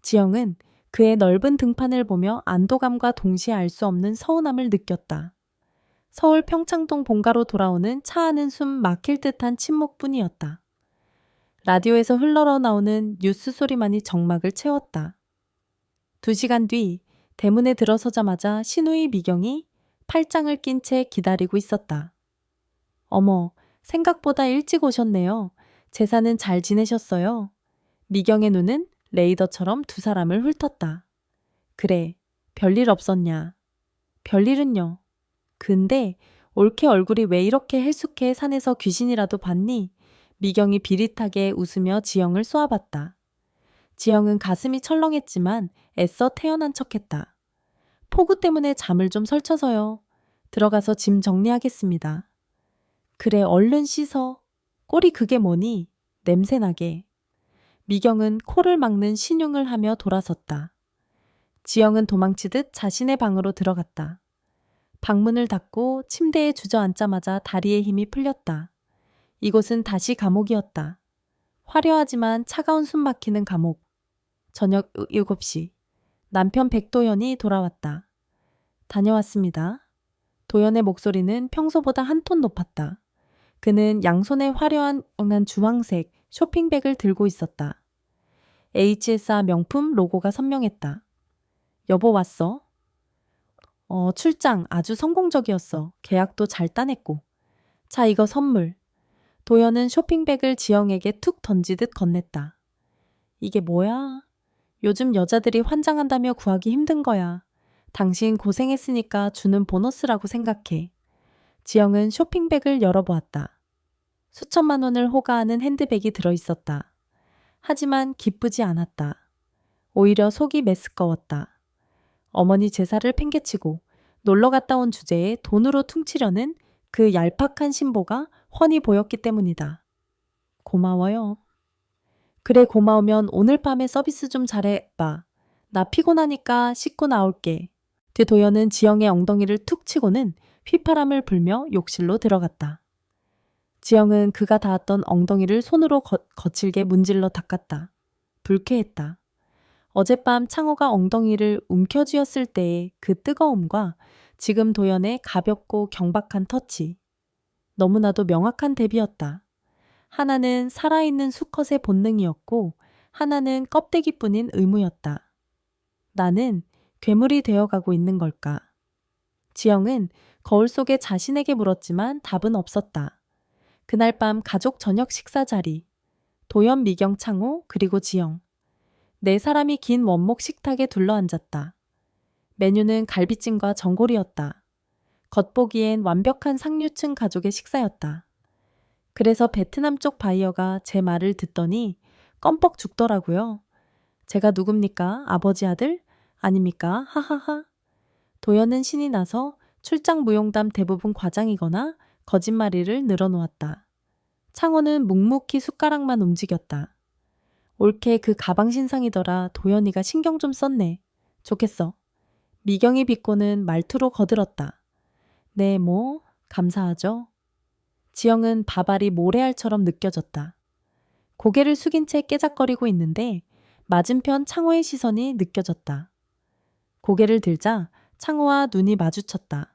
지영은 그의 넓은 등판을 보며 안도감과 동시에 알 수 없는 서운함을 느꼈다. 서울 평창동 본가로 돌아오는 차 안은 숨 막힐 듯한 침묵뿐이었다. 라디오에서 흘러러 나오는 뉴스 소리만이 정막을 채웠다. 2시간 뒤 대문에 들어서자마자 신우이 미경이 팔짱을 낀 채 기다리고 있었다. 어머, 생각보다 일찍 오셨네요. 제사는 잘 지내셨어요? 미경의 눈은 레이더처럼 두 사람을 훑었다. 그래, 별일 없었냐? 별일은요. 근데 올케 얼굴이 왜 이렇게 헬쑥해 산에서 귀신이라도 봤니? 미경이 비릿하게 웃으며 지영을 쏘아봤다. 지영은 가슴이 철렁했지만 애써 태연한 척했다. 폭우 때문에 잠을 좀 설쳐서요. 들어가서 짐 정리하겠습니다. 그래, 얼른 씻어. 꼴이 그게 뭐니? 냄새나게. 미경은 코를 막는 신용을 하며 돌아섰다. 지영은 도망치듯 자신의 방으로 들어갔다. 방문을 닫고 침대에 주저앉자마자 다리에 힘이 풀렸다. 이곳은 다시 감옥이었다. 화려하지만 차가운 숨 막히는 감옥. 저녁 7시. 남편 백도연이 돌아왔다. 다녀왔습니다. 도연의 목소리는 평소보다 한 톤 높았다. 그는 양손에 화려한 주황색 쇼핑백을 들고 있었다. HSR 명품 로고가 선명했다. 여보 왔어? 출장 아주 성공적이었어. 계약도 잘 따냈고. 자, 이거 선물. 도연은 쇼핑백을 지영에게 툭 던지듯 건넸다. 이게 뭐야? 요즘 여자들이 환장한다며 구하기 힘든 거야. 당신 고생했으니까 주는 보너스라고 생각해. 지영은 쇼핑백을 열어보았다. 수천만 원을 호가하는 핸드백이 들어있었다. 하지만 기쁘지 않았다. 오히려 속이 메스꺼웠다. 어머니 제사를 팽개치고 놀러 갔다 온 주제에 돈으로 퉁치려는 그 얄팍한 심보가 훤히 보였기 때문이다. 고마워요. 그래, 고마우면 오늘 밤에 서비스 좀 잘해봐. 나 피곤하니까 씻고 나올게. 도연은 지영의 엉덩이를 툭 치고는 휘파람을 불며 욕실로 들어갔다. 지영은 그가 닿았던 엉덩이를 손으로 거칠게 문질러 닦았다. 불쾌했다. 어젯밤 창호가 엉덩이를 움켜쥐었을 때의 그 뜨거움과 지금 도연의 가볍고 경박한 터치. 너무나도 명확한 대비였다. 하나는 살아있는 수컷의 본능이었고 하나는 껍데기뿐인 의무였다. 나는 괴물이 되어가고 있는 걸까? 지영은 거울 속에 자신에게 물었지만 답은 없었다. 그날 밤 가족 저녁 식사 자리. 도연, 미경, 창호, 그리고 지영. 네 사람이 긴 원목 식탁에 둘러앉았다. 메뉴는 갈비찜과 전골이었다. 겉보기엔 완벽한 상류층 가족의 식사였다. 그래서 베트남 쪽 바이어가 제 말을 듣더니 껌뻑 죽더라고요. 제가 누굽니까? 아버지 아들? 아닙니까? 하하하. 도연은 신이 나서 출장 무용담 대부분 과장이거나 거짓말이를 늘어놓았다. 창호는 묵묵히 숟가락만 움직였다. 옳게 그 가방 신상이더라. 도연이가 신경 좀 썼네. 좋겠어. 미경이 비꼬는 말투로 거들었다. 네, 뭐 감사하죠. 지영은 밥알이 모래알처럼 느껴졌다. 고개를 숙인 채 깨작거리고 있는데 맞은편 창호의 시선이 느껴졌다. 고개를 들자 창호와 눈이 마주쳤다.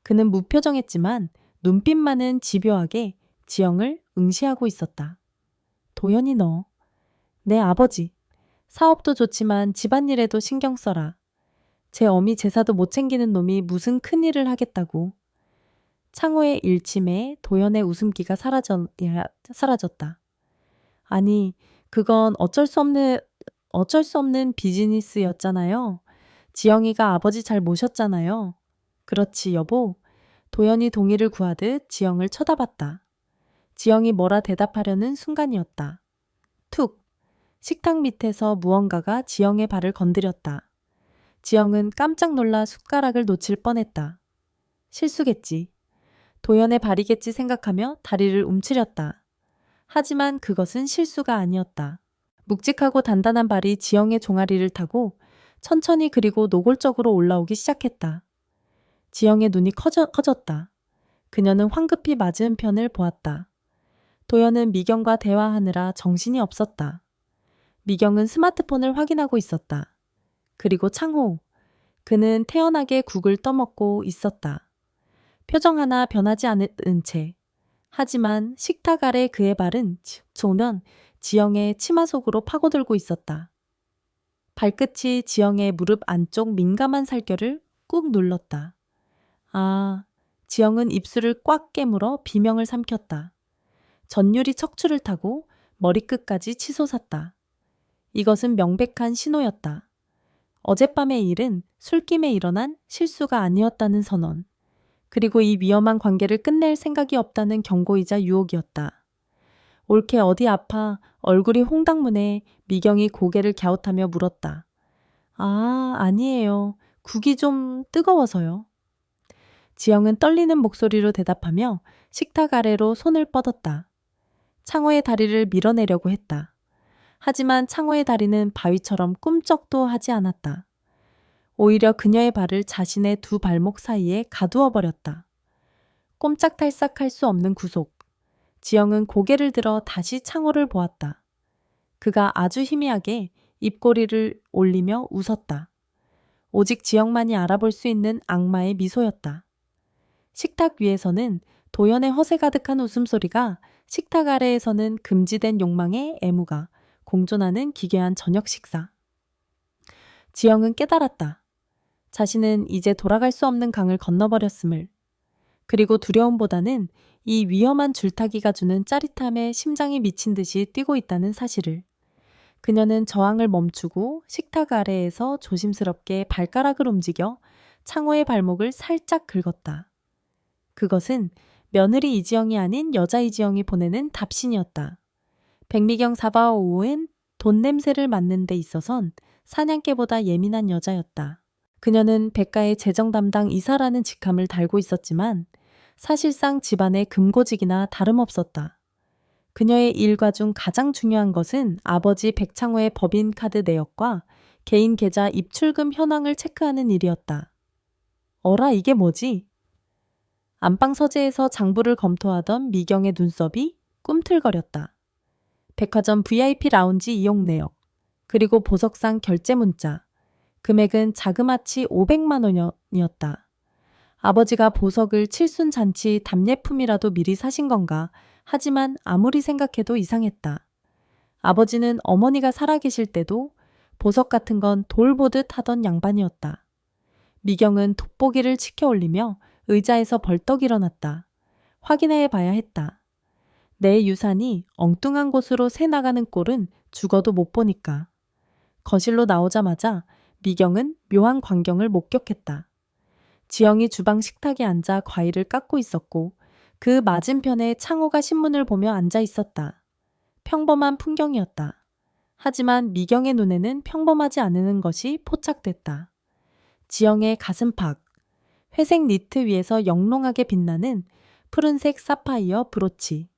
그는 무표정했지만 눈빛만은 집요하게 지영을 응시하고 있었다. 도연이 너. 내 아버지. 사업도 좋지만 집안일에도 신경 써라. 제 어미 제사도 못 챙기는 놈이 무슨 큰일을 하겠다고. 창호의 일침에 도연의 웃음기가 사라졌다. 아니, 그건 어쩔 수 없는 비즈니스였잖아요. 지영이가 아버지 잘 모셨잖아요. 그렇지, 여보. 도연이 동의를 구하듯 지영을 쳐다봤다. 지영이 뭐라 대답하려는 순간이었다. 툭! 식탁 밑에서 무언가가 지영의 발을 건드렸다. 지영은 깜짝 놀라 숟가락을 놓칠 뻔했다. 실수겠지. 도연의 발이겠지 생각하며 다리를 움츠렸다. 하지만 그것은 실수가 아니었다. 묵직하고 단단한 발이 지영의 종아리를 타고 천천히 그리고 노골적으로 올라오기 시작했다. 지영의 눈이 커졌다. 그녀는 황급히 맞은편을 보았다. 도연은 미경과 대화하느라 정신이 없었다. 미경은 스마트폰을 확인하고 있었다. 그리고 창호. 그는 태연하게 국을 떠먹고 있었다. 표정 하나 변하지 않은 채. 하지만 식탁 아래 그의 발은 조면 지영의 치마 속으로 파고들고 있었다. 발끝이 지영의 무릎 안쪽 민감한 살결을 꾹 눌렀다. 아, 지영은 입술을 꽉 깨물어 비명을 삼켰다. 전율이 척추를 타고 머리끝까지 치솟았다. 이것은 명백한 신호였다. 어젯밤의 일은 술김에 일어난 실수가 아니었다는 선언. 그리고 이 위험한 관계를 끝낼 생각이 없다는 경고이자 유혹이었다. 옳게 어디 아파 얼굴이 홍당무네. 미경이 고개를 갸웃하며 물었다. 아, 아니에요. 국이 좀 뜨거워서요. 지영은 떨리는 목소리로 대답하며 식탁 아래로 손을 뻗었다. 창호의 다리를 밀어내려고 했다. 하지만 창호의 다리는 바위처럼 꿈쩍도 하지 않았다. 오히려 그녀의 발을 자신의 두 발목 사이에 가두어 버렸다. 꼼짝달싹할 수 없는 구속. 지영은 고개를 들어 다시 창호를 보았다. 그가 아주 희미하게 입꼬리를 올리며 웃었다. 오직 지영만이 알아볼 수 있는 악마의 미소였다. 식탁 위에서는 도연의 허세 가득한 웃음소리가, 식탁 아래에서는 금지된 욕망의 애무가 공존하는 기괴한 저녁 식사. 지영은 깨달았다. 자신은 이제 돌아갈 수 없는 강을 건너버렸음을. 그리고 두려움보다는 이 위험한 줄타기가 주는 짜릿함에 심장이 미친 듯이 뛰고 있다는 사실을. 그녀는 저항을 멈추고 식탁 아래에서 조심스럽게 발가락을 움직여 창호의 발목을 살짝 긁었다. 그것은 며느리 이지영이 아닌 여자 이지영이 보내는 답신이었다. 백미경 사바오우는 돈 냄새를 맡는 데 있어선 사냥개보다 예민한 여자였다. 그녀는 백가의 재정 담당 이사라는 직함을 달고 있었지만 사실상 집안의 금고직이나 다름없었다. 그녀의 일과 중 가장 중요한 것은 아버지 백창호의 법인카드 내역과 개인 계좌 입출금 현황을 체크하는 일이었다. 어라, 이게 뭐지? 안방 서재에서 장부를 검토하던 미경의 눈썹이 꿈틀거렸다. 백화점 VIP 라운지 이용 내역, 그리고 보석상 결제 문자. 금액은 자그마치 500만 원이었다. 아버지가 보석을 칠순잔치 답례품이라도 미리 사신 건가? 하지만 아무리 생각해도 이상했다. 아버지는 어머니가 살아계실 때도 보석 같은 건 돌 보듯 하던 양반이었다. 미경은 돋보기를 치켜 올리며 의자에서 벌떡 일어났다. 확인해 봐야 했다. 내 유산이 엉뚱한 곳으로 새 나가는 꼴은 죽어도 못 보니까. 거실로 나오자마자 미경은 묘한 광경을 목격했다. 지영이 주방 식탁에 앉아 과일을 깎고 있었고 그 맞은편에 창호가 신문을 보며 앉아 있었다. 평범한 풍경이었다. 하지만 미경의 눈에는 평범하지 않은 것이 포착됐다. 지영의 가슴팍, 회색 니트 위에서 영롱하게 빛나는 푸른색 사파이어 브로치.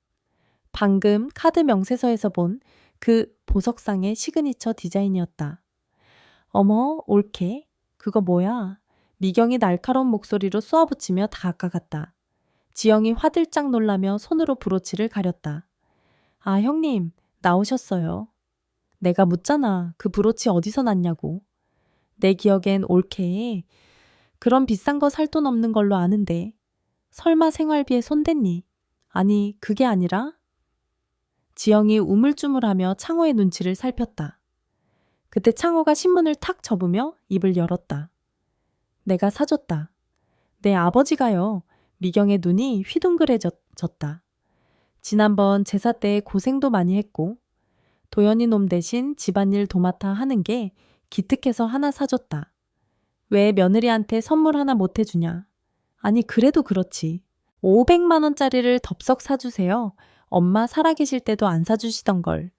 방금 카드 명세서에서 본 그 보석상의 시그니처 디자인이었다. 어머, 옳게. 그거 뭐야? 미경이 날카로운 목소리로 쏘아붙이며 다가갔다. 지영이 화들짝 놀라며 손으로 브로치를 가렸다. 아, 형님, 나오셨어요. 내가 묻잖아. 그 브로치 어디서 났냐고. 내 기억엔 옳게. 그런 비싼 거 살 돈 없는 걸로 아는데. 설마 생활비에 손댔니? 아니, 그게 아니라? 지영이 우물쭈물하며 창호의 눈치를 살폈다. 그때 창호가 신문을 탁 접으며 입을 열었다. 내가 사줬다. 내 아버지가요. 미경의 눈이 휘둥그레졌다. 지난번 제사 때 고생도 많이 했고 도연이 놈 대신 집안일 도맡아 하는 게 기특해서 하나 사줬다. 왜 며느리한테 선물 하나 못 해주냐. 아니 그래도 그렇지. 500만 원짜리를 덥석 사주세요. 엄마 살아계실 때도 안 사주시던 걸.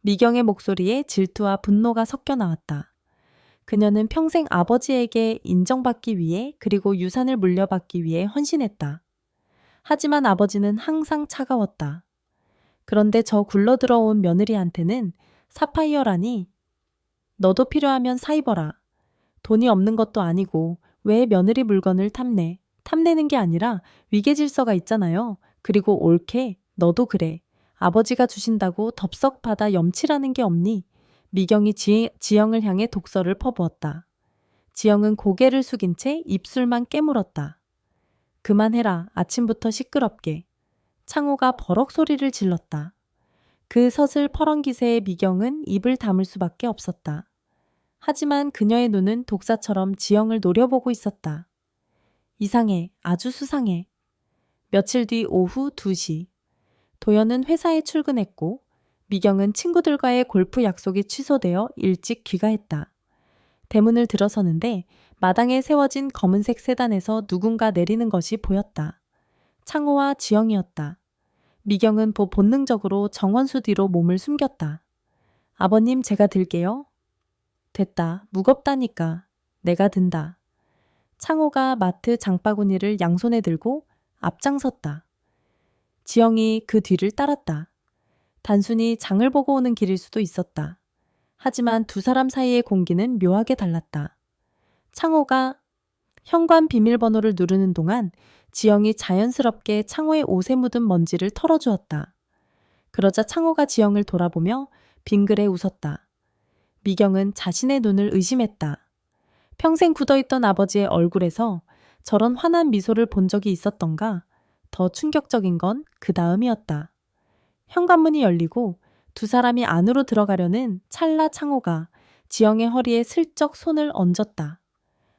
미경의 목소리에 질투와 분노가 섞여 나왔다. 그녀는 평생 아버지에게 인정받기 위해 그리고 유산을 물려받기 위해 헌신했다. 하지만 아버지는 항상 차가웠다. 그런데 저 굴러들어온 며느리한테는 사파이어라니. 너도 필요하면 사 입어라. 돈이 없는 것도 아니고 왜 며느리 물건을 탐내? 탐내는 게 아니라 위계질서가 있잖아요. 그리고 옳게 너도 그래. 아버지가 주신다고 덥석 받아 염치라는 게 없니? 미경이 지영을 향해 독서를 퍼부었다. 지영은 고개를 숙인 채 입술만 깨물었다. 그만해라. 아침부터 시끄럽게. 창호가 버럭 소리를 질렀다. 그 서슬 퍼런기세의 미경은 입을 다물 수밖에 없었다. 하지만 그녀의 눈은 독사처럼 지영을 노려보고 있었다. 이상해. 아주 수상해. 며칠 뒤 오후 2시. 도연은 회사에 출근했고 미경은 친구들과의 골프 약속이 취소되어 일찍 귀가했다. 대문을 들어서는데 마당에 세워진 검은색 세단에서 누군가 내리는 것이 보였다. 창호와 지영이었다. 미경은 본능적으로 정원수 뒤로 몸을 숨겼다. 아버님, 제가 들게요. 됐다. 무겁다니까. 내가 든다. 창호가 마트 장바구니를 양손에 들고 앞장섰다. 지영이 그 뒤를 따랐다. 단순히 장을 보고 오는 길일 수도 있었다. 하지만 두 사람 사이의 공기는 묘하게 달랐다. 창호가 현관 비밀번호를 누르는 동안 지영이 자연스럽게 창호의 옷에 묻은 먼지를 털어주었다. 그러자 창호가 지영을 돌아보며 빙그레 웃었다. 미경은 자신의 눈을 의심했다. 평생 굳어있던 아버지의 얼굴에서 저런 환한 미소를 본 적이 있었던가? 더 충격적인 건 그 다음이었다. 현관문이 열리고 두 사람이 안으로 들어가려는 찰나 창호가 지영의 허리에 슬쩍 손을 얹었다.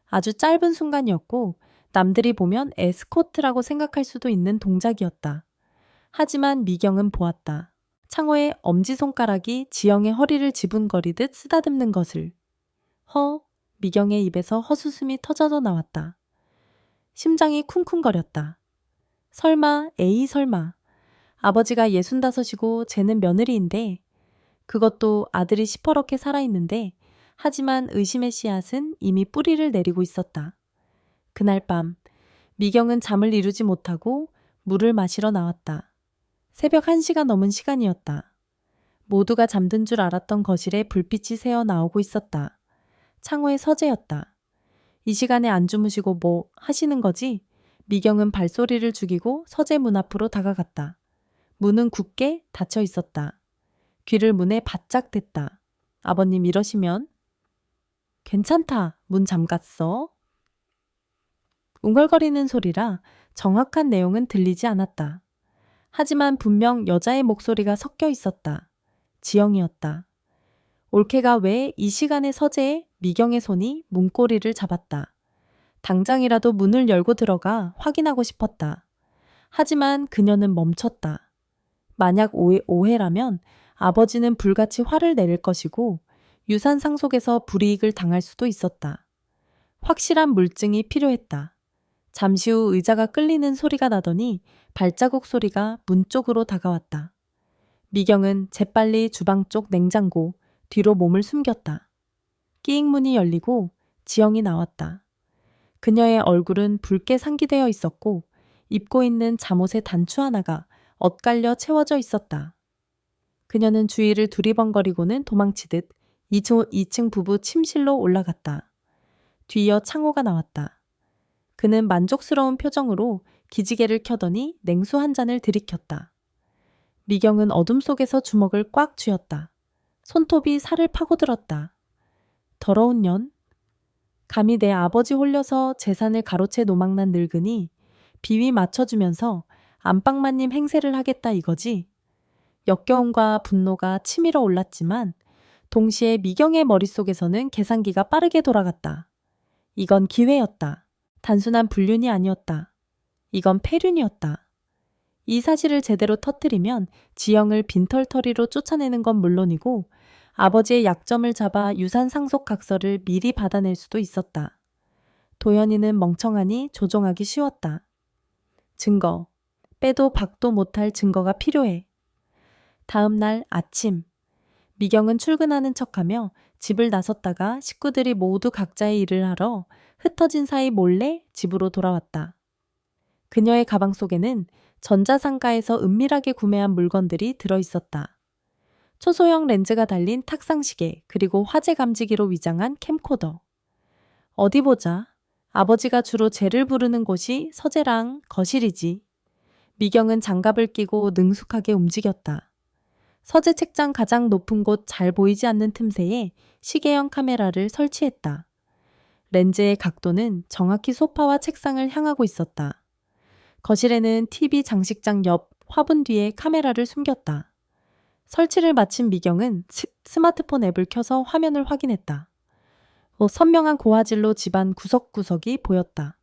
아주 짧은 순간이었고 남들이 보면 에스코트라고 생각할 수도 있는 동작이었다. 하지만 미경은 보았다. 창호의 엄지손가락이 지영의 허리를 지분거리듯 쓰다듬는 것을. 미경의 입에서 헛웃음이 터져져 나왔다. 심장이 쿵쿵거렸다. 설마, 에이 설마. 아버지가 65이고 쟤는 며느리인데 그것도 아들이 시퍼렇게 살아있는데 하지만 의심의 씨앗은 이미 뿌리를 내리고 있었다. 그날 밤 미경은 잠을 이루지 못하고 물을 마시러 나왔다. 새벽 1시가 넘은 시간이었다. 모두가 잠든 줄 알았던 거실에 불빛이 새어 나오고 있었다. 창호의 서재였다. 이 시간에 안 주무시고 뭐 하시는 거지? 미경은 발소리를 죽이고 서재 문 앞으로 다가갔다. 문은 굳게 닫혀 있었다. 귀를 문에 바짝 댔다. 아버님 이러시면? 괜찮다. 문 잠갔어. 웅얼거리는 소리라 정확한 내용은 들리지 않았다. 하지만 분명 여자의 목소리가 섞여 있었다. 지영이었다. 올케가 왜 이 시간에 서재에 미경의 손이 문고리를 잡았다. 당장이라도 문을 열고 들어가 확인하고 싶었다. 하지만 그녀는 멈췄다. 만약 오해라면 아버지는 불같이 화를 내릴 것이고 유산 상속에서 불이익을 당할 수도 있었다. 확실한 물증이 필요했다. 잠시 후 의자가 끌리는 소리가 나더니 발자국 소리가 문 쪽으로 다가왔다. 미경은 재빨리 주방 쪽 냉장고 뒤로 몸을 숨겼다. 끼익 문이 열리고 지영이 나왔다. 그녀의 얼굴은 붉게 상기되어 있었고 입고 있는 잠옷의 단추 하나가 엇갈려 채워져 있었다. 그녀는 주위를 두리번거리고는 도망치듯 2층 부부 침실로 올라갔다. 뒤이어 창호가 나왔다. 그는 만족스러운 표정으로 기지개를 켜더니 냉수 한 잔을 들이켰다. 미경은 어둠 속에서 주먹을 꽉 쥐었다. 손톱이 살을 파고들었다. 더러운 년? 감히 내 아버지 홀려서 재산을 가로채 노망난 늙은이 비위 맞춰주면서 안방마님 행세를 하겠다 이거지? 역겨움과 분노가 치밀어 올랐지만 동시에 미경의 머릿속에서는 계산기가 빠르게 돌아갔다. 이건 기회였다. 단순한 불륜이 아니었다. 이건 폐륜이었다. 이 사실을 제대로 터뜨리면 지영을 빈털터리로 쫓아내는 건 물론이고 아버지의 약점을 잡아 유산 상속 각서를 미리 받아낼 수도 있었다. 도연이는 멍청하니 조종하기 쉬웠다. 증거. 빼도 박도 못할 증거가 필요해. 다음 날 아침. 미경은 출근하는 척하며 집을 나섰다가 식구들이 모두 각자의 일을 하러 흩어진 사이 몰래 집으로 돌아왔다. 그녀의 가방 속에는 전자상가에서 은밀하게 구매한 물건들이 들어있었다. 초소형 렌즈가 달린 탁상시계 그리고 화재 감지기로 위장한 캠코더. 어디 보자. 아버지가 주로 쟤를 부르는 곳이 서재랑 거실이지. 미경은 장갑을 끼고 능숙하게 움직였다. 서재 책장 가장 높은 곳 잘 보이지 않는 틈새에 시계형 카메라를 설치했다. 렌즈의 각도는 정확히 소파와 책상을 향하고 있었다. 거실에는 TV 장식장 옆 화분 뒤에 카메라를 숨겼다. 설치를 마친 미경은 스마트폰 앱을 켜서 화면을 확인했다. 선명한 고화질로 집안 구석구석이 보였다.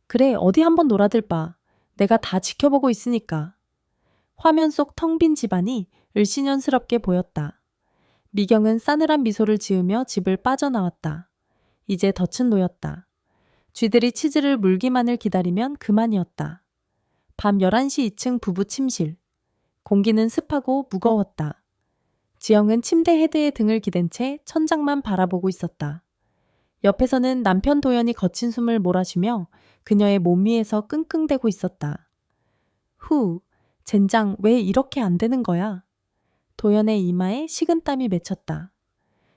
그래, 어디 한번 놀아들봐. 내가 다 지켜보고 있으니까. 화면 속 텅 빈 집안이 을씨년스럽게 보였다. 미경은 싸늘한 미소를 지으며 집을 빠져나왔다. 이제 덫은 놓였다. 쥐들이 치즈를 물기만을 기다리면 그만이었다. 밤 11시 2층 부부 침실. 공기는 습하고 무거웠다. 지영은 침대 헤드에 등을 기댄 채 천장만 바라보고 있었다. 옆에서는 남편 도연이 거친 숨을 몰아쉬며 그녀의 몸 위에서 끙끙대고 있었다. 후, 젠장, 왜 이렇게 안 되는 거야? 도연의 이마에 식은땀이 맺혔다.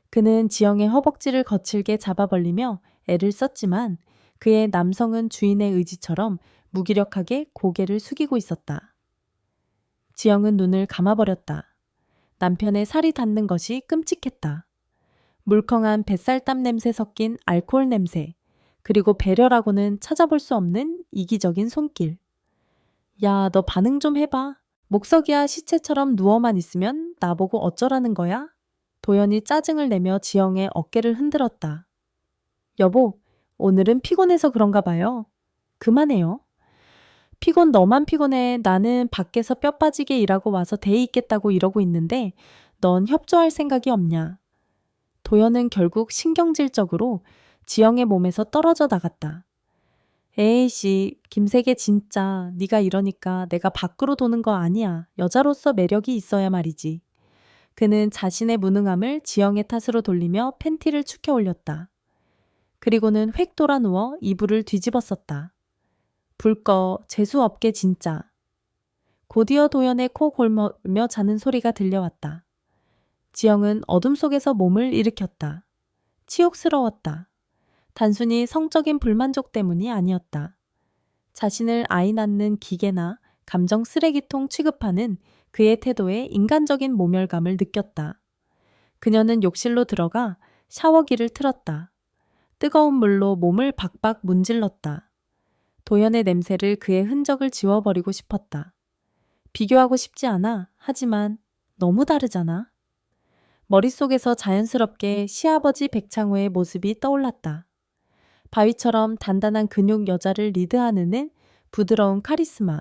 그는 지영의 허벅지를 거칠게 잡아 벌리며 애를 썼지만 그의 남성은 주인의 의지처럼 무기력하게 고개를 숙이고 있었다. 지영은 눈을 감아버렸다. 남편의 살이 닿는 것이 끔찍했다. 물컹한 뱃살땀 냄새 섞인 알코올 냄새, 그리고 배려라고는 찾아볼 수 없는 이기적인 손길. 야, 너 반응 좀 해봐. 목석이야 시체처럼 누워만 있으면 나보고 어쩌라는 거야? 도연이 짜증을 내며 지영의 어깨를 흔들었다. 여보, 오늘은 피곤해서 그런가 봐요. 그만해요. 피곤 너만 피곤해. 나는 밖에서 뼈 빠지게 일하고 와서 데이 있겠다고 이러고 있는데 넌 협조할 생각이 없냐. 도연은 결국 신경질적으로 지영의 몸에서 떨어져 나갔다. 에이씨, 김세계 진짜 네가 이러니까 내가 밖으로 도는 거 아니야. 여자로서 매력이 있어야 말이지. 그는 자신의 무능함을 지영의 탓으로 돌리며 팬티를 축혀 올렸다. 그리고는 획 돌아 누워 이불을 뒤집었었다. 불 꺼, 재수 없게 진짜. 곧이어 도연의 코 골머며 자는 소리가 들려왔다. 지영은 어둠 속에서 몸을 일으켰다. 치욕스러웠다. 단순히 성적인 불만족 때문이 아니었다. 자신을 아이 낳는 기계나 감정 쓰레기통 취급하는 그의 태도에 인간적인 모멸감을 느꼈다. 그녀는 욕실로 들어가 샤워기를 틀었다. 뜨거운 물로 몸을 박박 문질렀다. 도연의 냄새를 그의 흔적을 지워버리고 싶었다. 비교하고 싶지 않아. 하지만 너무 다르잖아. 머릿속에서 자연스럽게 시아버지 백창호의 모습이 떠올랐다. 바위처럼 단단한 근육 여자를 리드하는 부드러운 카리스마,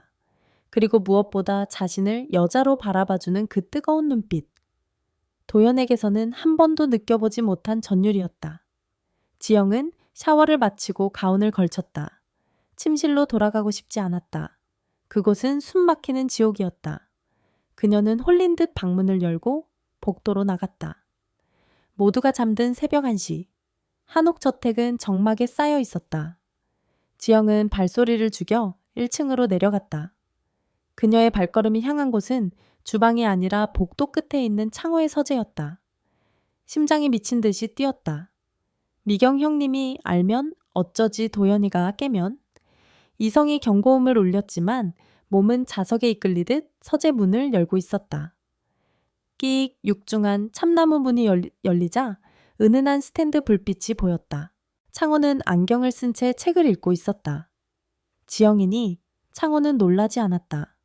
그리고 무엇보다 자신을 여자로 바라봐주는 그 뜨거운 눈빛. 도연에게서는 한 번도 느껴보지 못한 전율이었다. 지영은 샤워를 마치고 가운을 걸쳤다. 침실로 돌아가고 싶지 않았다. 그곳은 숨막히는 지옥이었다. 그녀는 홀린 듯 방문을 열고 복도로 나갔다. 모두가 잠든 새벽 1시. 한옥 저택은 적막에 쌓여 있었다. 지영은 발소리를 죽여 1층으로 내려갔다. 그녀의 발걸음이 향한 곳은 주방이 아니라 복도 끝에 있는 창호의 서재였다. 심장이 미친 듯이 뛰었다. 미경 형님이 알면 어쩌지 도연이가 깨면. 이성이 경고음을 울렸지만 몸은 자석에 이끌리듯 서재 문을 열고 있었다. 끽 육중한 참나무 문이 열리자 은은한 스탠드 불빛이 보였다. 창호는 안경을 쓴 채 책을 읽고 있었다. 지영이니 창호는 놀라지 않았다.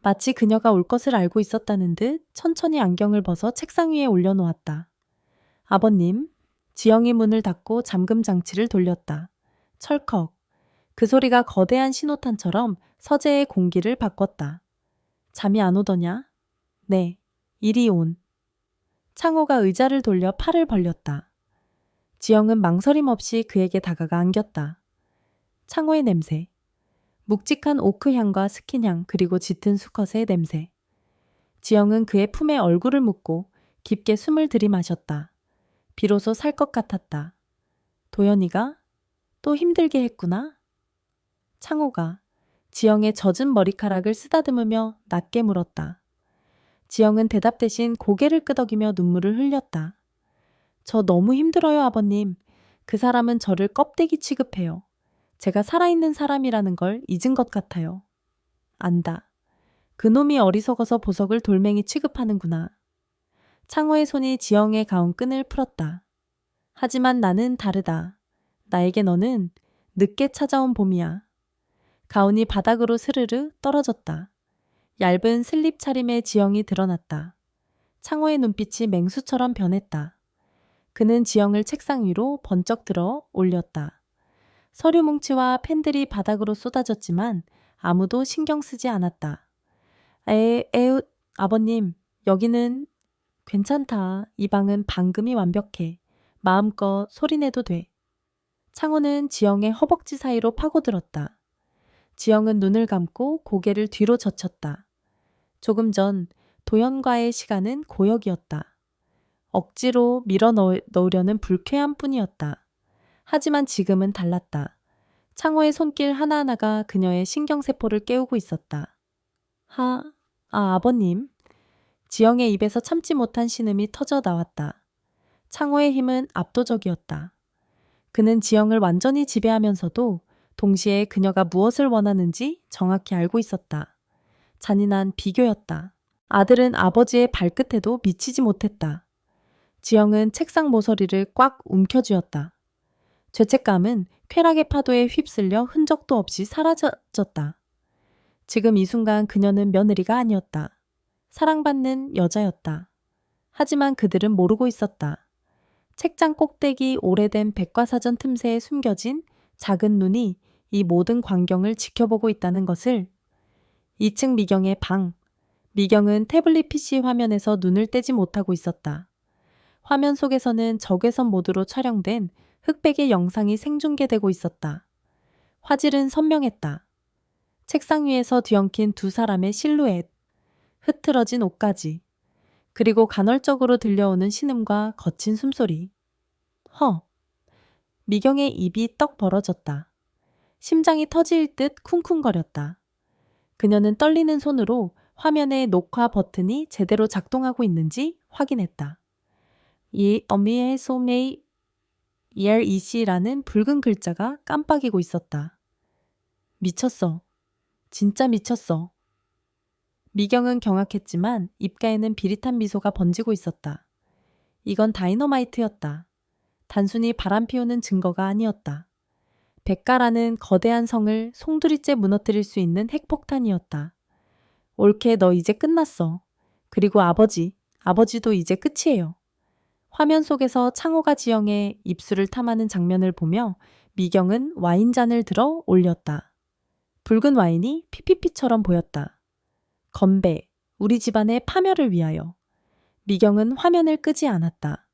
마치 그녀가 올 것을 알고 있었다는 듯 천천히 안경을 벗어 책상 위에 올려놓았다. 아버님, 지영이 문을 닫고 잠금 장치를 돌렸다. 철컥. 그 소리가 거대한 신호탄처럼 서재의 공기를 바꿨다. 잠이 안 오더냐? 네, 이리 온. 창호가 의자를 돌려 팔을 벌렸다. 지영은 망설임 없이 그에게 다가가 안겼다. 창호의 냄새. 묵직한 오크 향과 스킨 향 그리고 짙은 수컷의 냄새. 지영은 그의 품에 얼굴을 묻고 깊게 숨을 들이마셨다. 비로소 살 것 같았다. 도연이가 또 힘들게 했구나. 창호가 지영의 젖은 머리카락을 쓰다듬으며 낮게 물었다. 지영은 대답 대신 고개를 끄덕이며 눈물을 흘렸다. 저 너무 힘들어요, 아버님. 그 사람은 저를 껍데기 취급해요. 제가 살아있는 사람이라는 걸 잊은 것 같아요. 안다. 그놈이 어리석어서 보석을 돌멩이 취급하는구나. 창호의 손이 지영의 가운 끈을 풀었다. 하지만 나는 다르다. 나에게 너는 늦게 찾아온 봄이야. 가운이 바닥으로 스르르 떨어졌다. 얇은 슬립 차림에 지영이 드러났다. 창호의 눈빛이 맹수처럼 변했다. 그는 지영을 책상 위로 번쩍 들어 올렸다. 서류 뭉치와 펜들이 바닥으로 쏟아졌지만 아무도 신경 쓰지 않았다. 에웃, 아버님, 여기는 괜찮다. 이 방은 방금이 완벽해. 마음껏 소리내도 돼. 창호는 지영의 허벅지 사이로 파고들었다. 지영은 눈을 감고 고개를 뒤로 젖혔다. 조금 전 도연과의 시간은 고역이었다. 억지로 밀어 넣으려는 불쾌함 뿐이었다. 하지만 지금은 달랐다. 창호의 손길 하나하나가 그녀의 신경세포를 깨우고 있었다. 아버님. 지영의 입에서 참지 못한 신음이 터져 나왔다. 창호의 힘은 압도적이었다. 그는 지영을 완전히 지배하면서도 동시에 그녀가 무엇을 원하는지 정확히 알고 있었다. 잔인한 비교였다. 아들은 아버지의 발끝에도 미치지 못했다. 지영은 책상 모서리를 꽉 움켜쥐었다. 죄책감은 쾌락의 파도에 휩쓸려 흔적도 없이 사라졌다. 지금 이 순간 그녀는 며느리가 아니었다. 사랑받는 여자였다. 하지만 그들은 모르고 있었다. 책장 꼭대기 오래된 백과사전 틈새에 숨겨진 작은 눈이 이 모든 광경을 지켜보고 있다는 것을. 2층 미경의 방. 미경은 태블릿 PC 화면에서 눈을 떼지 못하고 있었다. 화면 속에서는 적외선 모드로 촬영된 흑백의 영상이 생중계되고 있었다. 화질은 선명했다. 책상 위에서 뒤엉킨 두 사람의 실루엣, 흐트러진 옷까지, 그리고 간헐적으로 들려오는 신음과 거친 숨소리. 미경의 입이 떡 벌어졌다. 심장이 터질 듯 쿵쿵거렸다. 그녀는 떨리는 손으로 화면의 녹화 버튼이 제대로 작동하고 있는지 확인했다. 이 어미의 소메이 EREC라는 붉은 글자가 깜빡이고 있었다. 미쳤어. 진짜 미쳤어. 미경은 경악했지만 입가에는 비릿한 미소가 번지고 있었다. 이건 다이너마이트였다. 단순히 바람 피우는 증거가 아니었다. 백가라는 거대한 성을 송두리째 무너뜨릴 수 있는 핵폭탄이었다. 올케, 너 이제 끝났어. 그리고 아버지도 이제 끝이에요. 화면 속에서 창호가 지영의 입술을 탐하는 장면을 보며 미경은 와인잔을 들어 올렸다. 붉은 와인이 피피피처럼 보였다. 건배, 우리 집안의 파멸을 위하여. 미경은 화면을 끄지 않았다.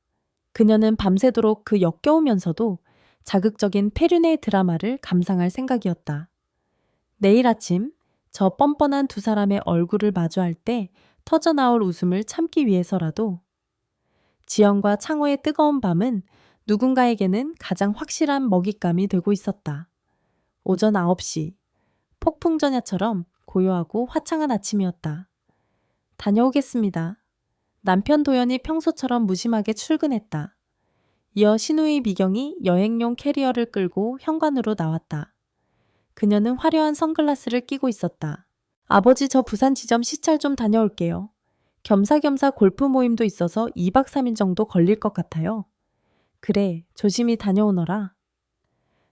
그녀는 밤새도록 그 역겨우면서도 자극적인 페륜의 드라마를 감상할 생각이었다. 내일 아침 저 뻔뻔한 두 사람의 얼굴을 마주할 때 터져나올 웃음을 참기 위해서라도. 지영과 창호의 뜨거운 밤은 누군가에게는 가장 확실한 먹잇감이 되고 있었다. 오전 9시, 폭풍전야처럼 고요하고 화창한 아침이었다. 다녀오겠습니다. 남편 도연이 평소처럼 무심하게 출근했다. 이어 신우의 미경이 여행용 캐리어를 끌고 현관으로 나왔다. 그녀는 화려한 선글라스를 끼고 있었다. 아버지, 저 부산 지점 시찰 좀 다녀올게요. 겸사겸사 골프 모임도 있어서 2박 3일 정도 걸릴 것 같아요. 그래, 조심히 다녀오너라.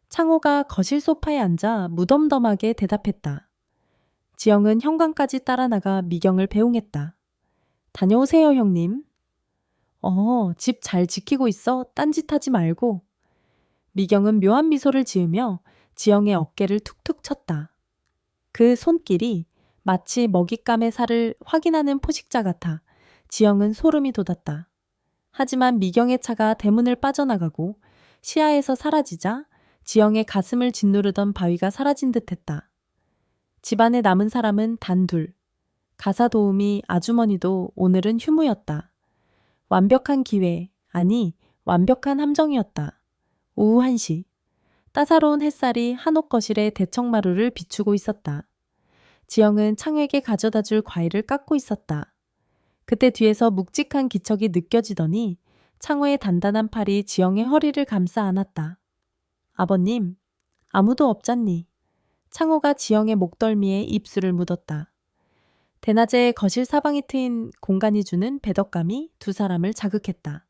창호가 거실 소파에 앉아 무덤덤하게 대답했다. 지영은 현관까지 따라 나가 미경을 배웅했다. 다녀오세요, 형님. 집 잘 지키고 있어. 딴짓하지 말고. 미경은 묘한 미소를 지으며 지영의 어깨를 툭툭 쳤다. 그 손길이 마치 먹잇감의 살을 확인하는 포식자 같아 지영은 소름이 돋았다. 하지만 미경의 차가 대문을 빠져나가고 시야에서 사라지자 지영의 가슴을 짓누르던 바위가 사라진 듯했다. 집안에 남은 사람은 단 둘. 가사 도우미 아주머니도 오늘은 휴무였다. 완벽한 기회, 아니 완벽한 함정이었다. 오후 1시. 따사로운 햇살이 한옥 거실의 대청마루를 비추고 있었다. 지영은 창에게 가져다 줄 과일을 깎고 있었다. 그때 뒤에서 묵직한 기척이 느껴지더니 창호의 단단한 팔이 지영의 허리를 감싸 안았다. 아버님, 아무도 없잖니. 창호가 지영의 목덜미에 입술을 묻었다. 대낮에 거실 사방이 트인 공간이 주는 배덕감이 두 사람을 자극했다.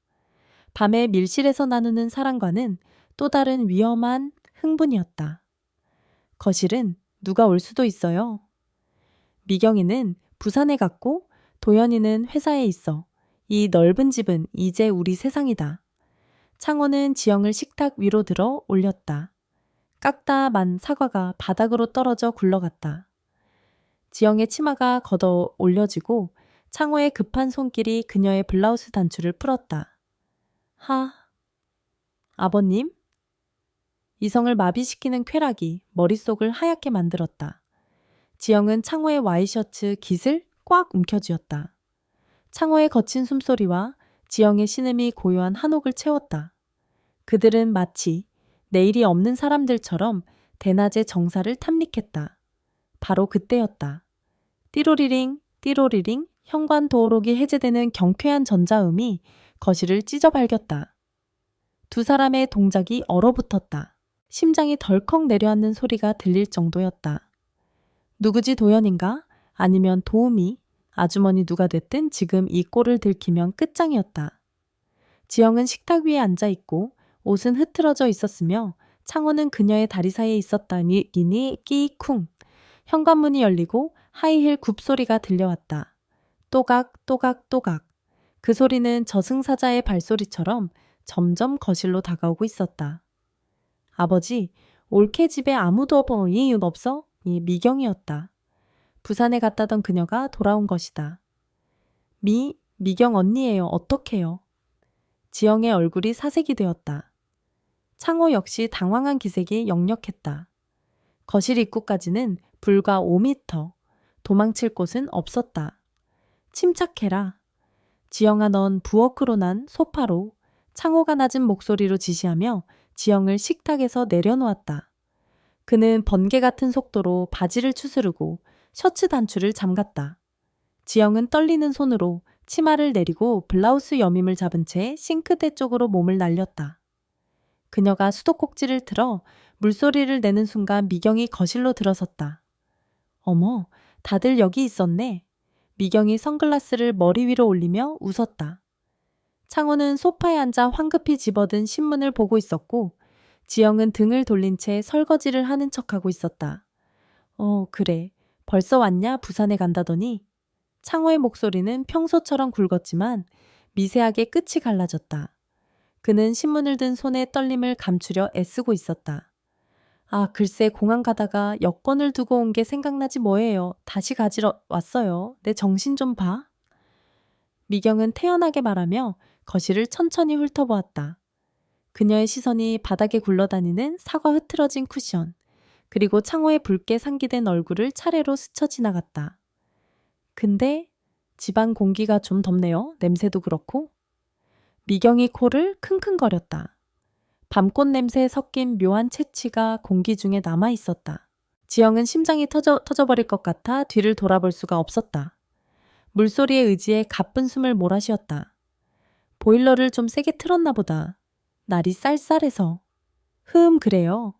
밤에 밀실에서 나누는 사랑과는 또 다른 위험한 흥분이었다. 거실은 누가 올 수도 있어요. 미경이는 부산에 갔고 도연이는 회사에 있어. 이 넓은 집은 이제 우리 세상이다. 창호는 지영을 식탁 위로 들어 올렸다. 깎다 만 사과가 바닥으로 떨어져 굴러갔다. 지영의 치마가 걷어 올려지고 창호의 급한 손길이 그녀의 블라우스 단추를 풀었다. 아버님? 이성을 마비시키는 쾌락이 머릿속을 하얗게 만들었다. 지영은 창호의 와이셔츠 깃을 꽉 움켜쥐었다. 창호의 거친 숨소리와 지영의 신음이 고요한 한옥을 채웠다. 그들은 마치 내일이 없는 사람들처럼 대낮의 정사를 탐닉했다. 바로 그때였다. 띠로리링, 띠로리링 현관 도어록이 해제되는 경쾌한 전자음이 거실을 찢어 발겼다. 두 사람의 동작이 얼어붙었다. 심장이 덜컥 내려앉는 소리가 들릴 정도였다. 누구지 도연인가? 아니면 도우미? 아주머니 누가 됐든 지금 이 꼴을 들키면 끝장이었다. 지영은 식탁 위에 앉아있고 옷은 흐트러져 있었으며 창호는 그녀의 다리 사이에 있었다니 끼쿵. 현관문이 열리고 하이힐 굽소리가 들려왔다. 또각 또각 또각. 그 소리는 저승사자의 발소리처럼 점점 거실로 다가오고 있었다. 아버지, 올케 집에 아무도 없어? 이 미경이었다. 부산에 갔다던 그녀가 돌아온 것이다. 미경 언니예요. 어떡해요? 지영의 얼굴이 사색이 되었다. 창호 역시 당황한 기색이 역력했다. 거실 입구까지는 불과 5미터. 도망칠 곳은 없었다. 침착해라. 지영아, 넌 부엌으로 난 소파로. 창호가 낮은 목소리로 지시하며 지영을 식탁에서 내려놓았다. 그는 번개 같은 속도로 바지를 추스르고 셔츠 단추를 잠갔다. 지영은 떨리는 손으로 치마를 내리고 블라우스 여밈을 잡은 채 싱크대 쪽으로 몸을 날렸다. 그녀가 수도꼭지를 틀어 물소리를 내는 순간 미경이 거실로 들어섰다. 어머, 다들 여기 있었네. 미경이 선글라스를 머리 위로 올리며 웃었다. 창호는 소파에 앉아 황급히 집어든 신문을 보고 있었고 지영은 등을 돌린 채 설거지를 하는 척하고 있었다. 그래. 벌써 왔냐? 부산에 간다더니. 창호의 목소리는 평소처럼 굵었지만 미세하게 끝이 갈라졌다. 그는 신문을 든 손의 떨림을 감추려 애쓰고 있었다. 아, 글쎄 공항 가다가 여권을 두고 온 게 생각나지 뭐예요. 다시 가지러 왔어요. 내 정신 좀 봐. 미경은 태연하게 말하며 거실을 천천히 훑어보았다. 그녀의 시선이 바닥에 굴러다니는 사과 흐트러진 쿠션, 그리고 창호의 붉게 상기된 얼굴을 차례로 스쳐 지나갔다. 근데 집안 공기가 좀 덥네요. 냄새도 그렇고. 미경이 코를 킁킁거렸다. 밤꽃 냄새에 섞인 묘한 채취가 공기 중에 남아 있었다. 지영은 심장이 터져버릴 것 같아 뒤를 돌아볼 수가 없었다. 물소리에 의지해 가쁜 숨을 몰아쉬었다. 보일러를 좀 세게 틀었나 보다. 날이 쌀쌀해서. 그래요.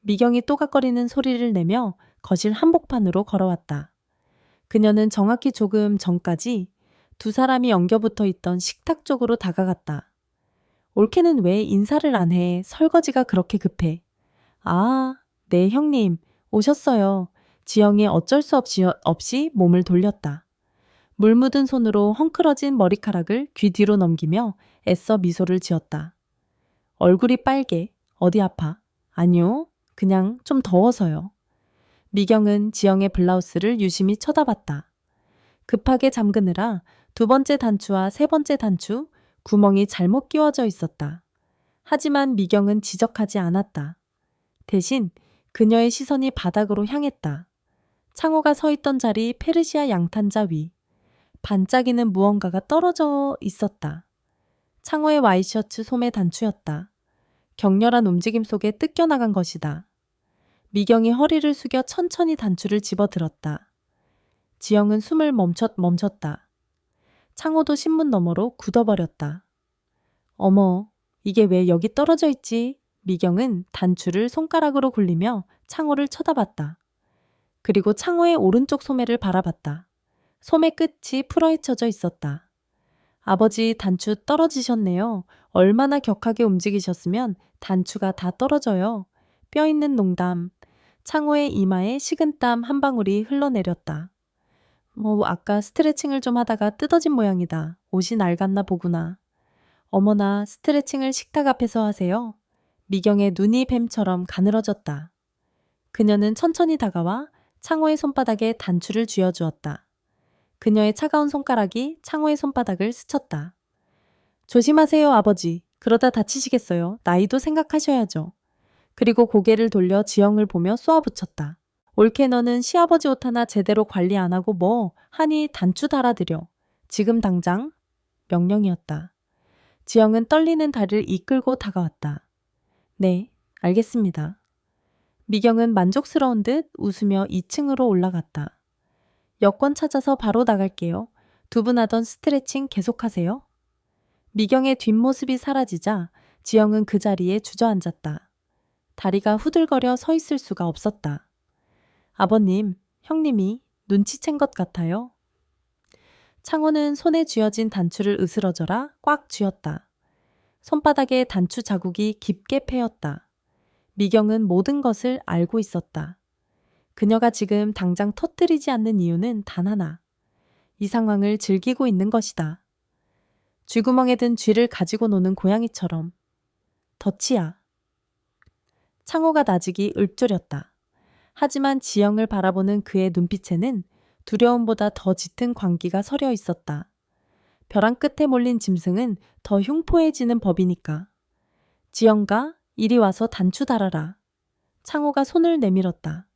미경이 또각거리는 소리를 내며 거실 한복판으로 걸어왔다. 그녀는 정확히 조금 전까지 두 사람이 엉겨붙어 있던 식탁 쪽으로 다가갔다. 올케는 왜 인사를 안 해? 설거지가 그렇게 급해. 아, 네 형님 오셨어요. 지영이 어쩔 수 없이 몸을 돌렸다. 물 묻은 손으로 헝클어진 머리카락을 귀 뒤로 넘기며 애써 미소를 지었다. 얼굴이 빨개. 어디 아파? 아니요. 그냥 좀 더워서요. 미경은 지영의 블라우스를 유심히 쳐다봤다. 급하게 잠그느라 두 번째 단추와 세 번째 단추, 구멍이 잘못 끼워져 있었다. 하지만 미경은 지적하지 않았다. 대신 그녀의 시선이 바닥으로 향했다. 창호가 서 있던 자리 페르시아 양탄자 위. 반짝이는 무언가가 떨어져 있었다. 창호의 와이셔츠 소매 단추였다. 격렬한 움직임 속에 뜯겨나간 것이다. 미경이 허리를 숙여 천천히 단추를 집어들었다. 지영은 숨을 멈췄다. 창호도 신문 너머로 굳어버렸다. 어머, 이게 왜 여기 떨어져 있지? 미경은 단추를 손가락으로 굴리며 창호를 쳐다봤다. 그리고 창호의 오른쪽 소매를 바라봤다. 소매 끝이 풀어헤쳐져 있었다. 아버지, 단추 떨어지셨네요. 얼마나 격하게 움직이셨으면 단추가 다 떨어져요. 뼈 있는 농담. 창호의 이마에 식은땀 한 방울이 흘러내렸다. 아까 스트레칭을 좀 하다가 뜯어진 모양이다. 옷이 낡았나 보구나. 어머나, 스트레칭을 식탁 앞에서 하세요. 미경의 눈이 뱀처럼 가늘어졌다. 그녀는 천천히 다가와 창호의 손바닥에 단추를 쥐어주었다. 그녀의 차가운 손가락이 창호의 손바닥을 스쳤다. 조심하세요, 아버지. 그러다 다치시겠어요. 나이도 생각하셔야죠. 그리고 고개를 돌려 지영을 보며 쏘아붙였다. 올케 너는 시아버지 옷 하나 제대로 관리 안 하고 뭐 하니 단추 달아드려. 지금 당장. 명령이었다. 지영은 떨리는 다리를 이끌고 다가왔다. 네, 알겠습니다. 미경은 만족스러운 듯 웃으며 2층으로 올라갔다. 여권 찾아서 바로 나갈게요. 두 분 하던 스트레칭 계속하세요. 미경의 뒷모습이 사라지자 지영은 그 자리에 주저앉았다. 다리가 후들거려 서 있을 수가 없었다. 아버님, 형님이 눈치챈 것 같아요. 창호는 손에 쥐어진 단추를 으스러져라 꽉 쥐었다. 손바닥에 단추 자국이 깊게 패였다. 미경은 모든 것을 알고 있었다. 그녀가 지금 당장 터뜨리지 않는 이유는 단 하나. 이 상황을 즐기고 있는 것이다. 쥐구멍에 든 쥐를 가지고 노는 고양이처럼. 덫이야. 창호가 나직이 읊조렸다. 하지만 지영을 바라보는 그의 눈빛에는 두려움보다 더 짙은 광기가 서려 있었다. 벼랑 끝에 몰린 짐승은 더 흉포해지는 법이니까. 지영가, 이리 와서 단추 달아라. 창호가 손을 내밀었다.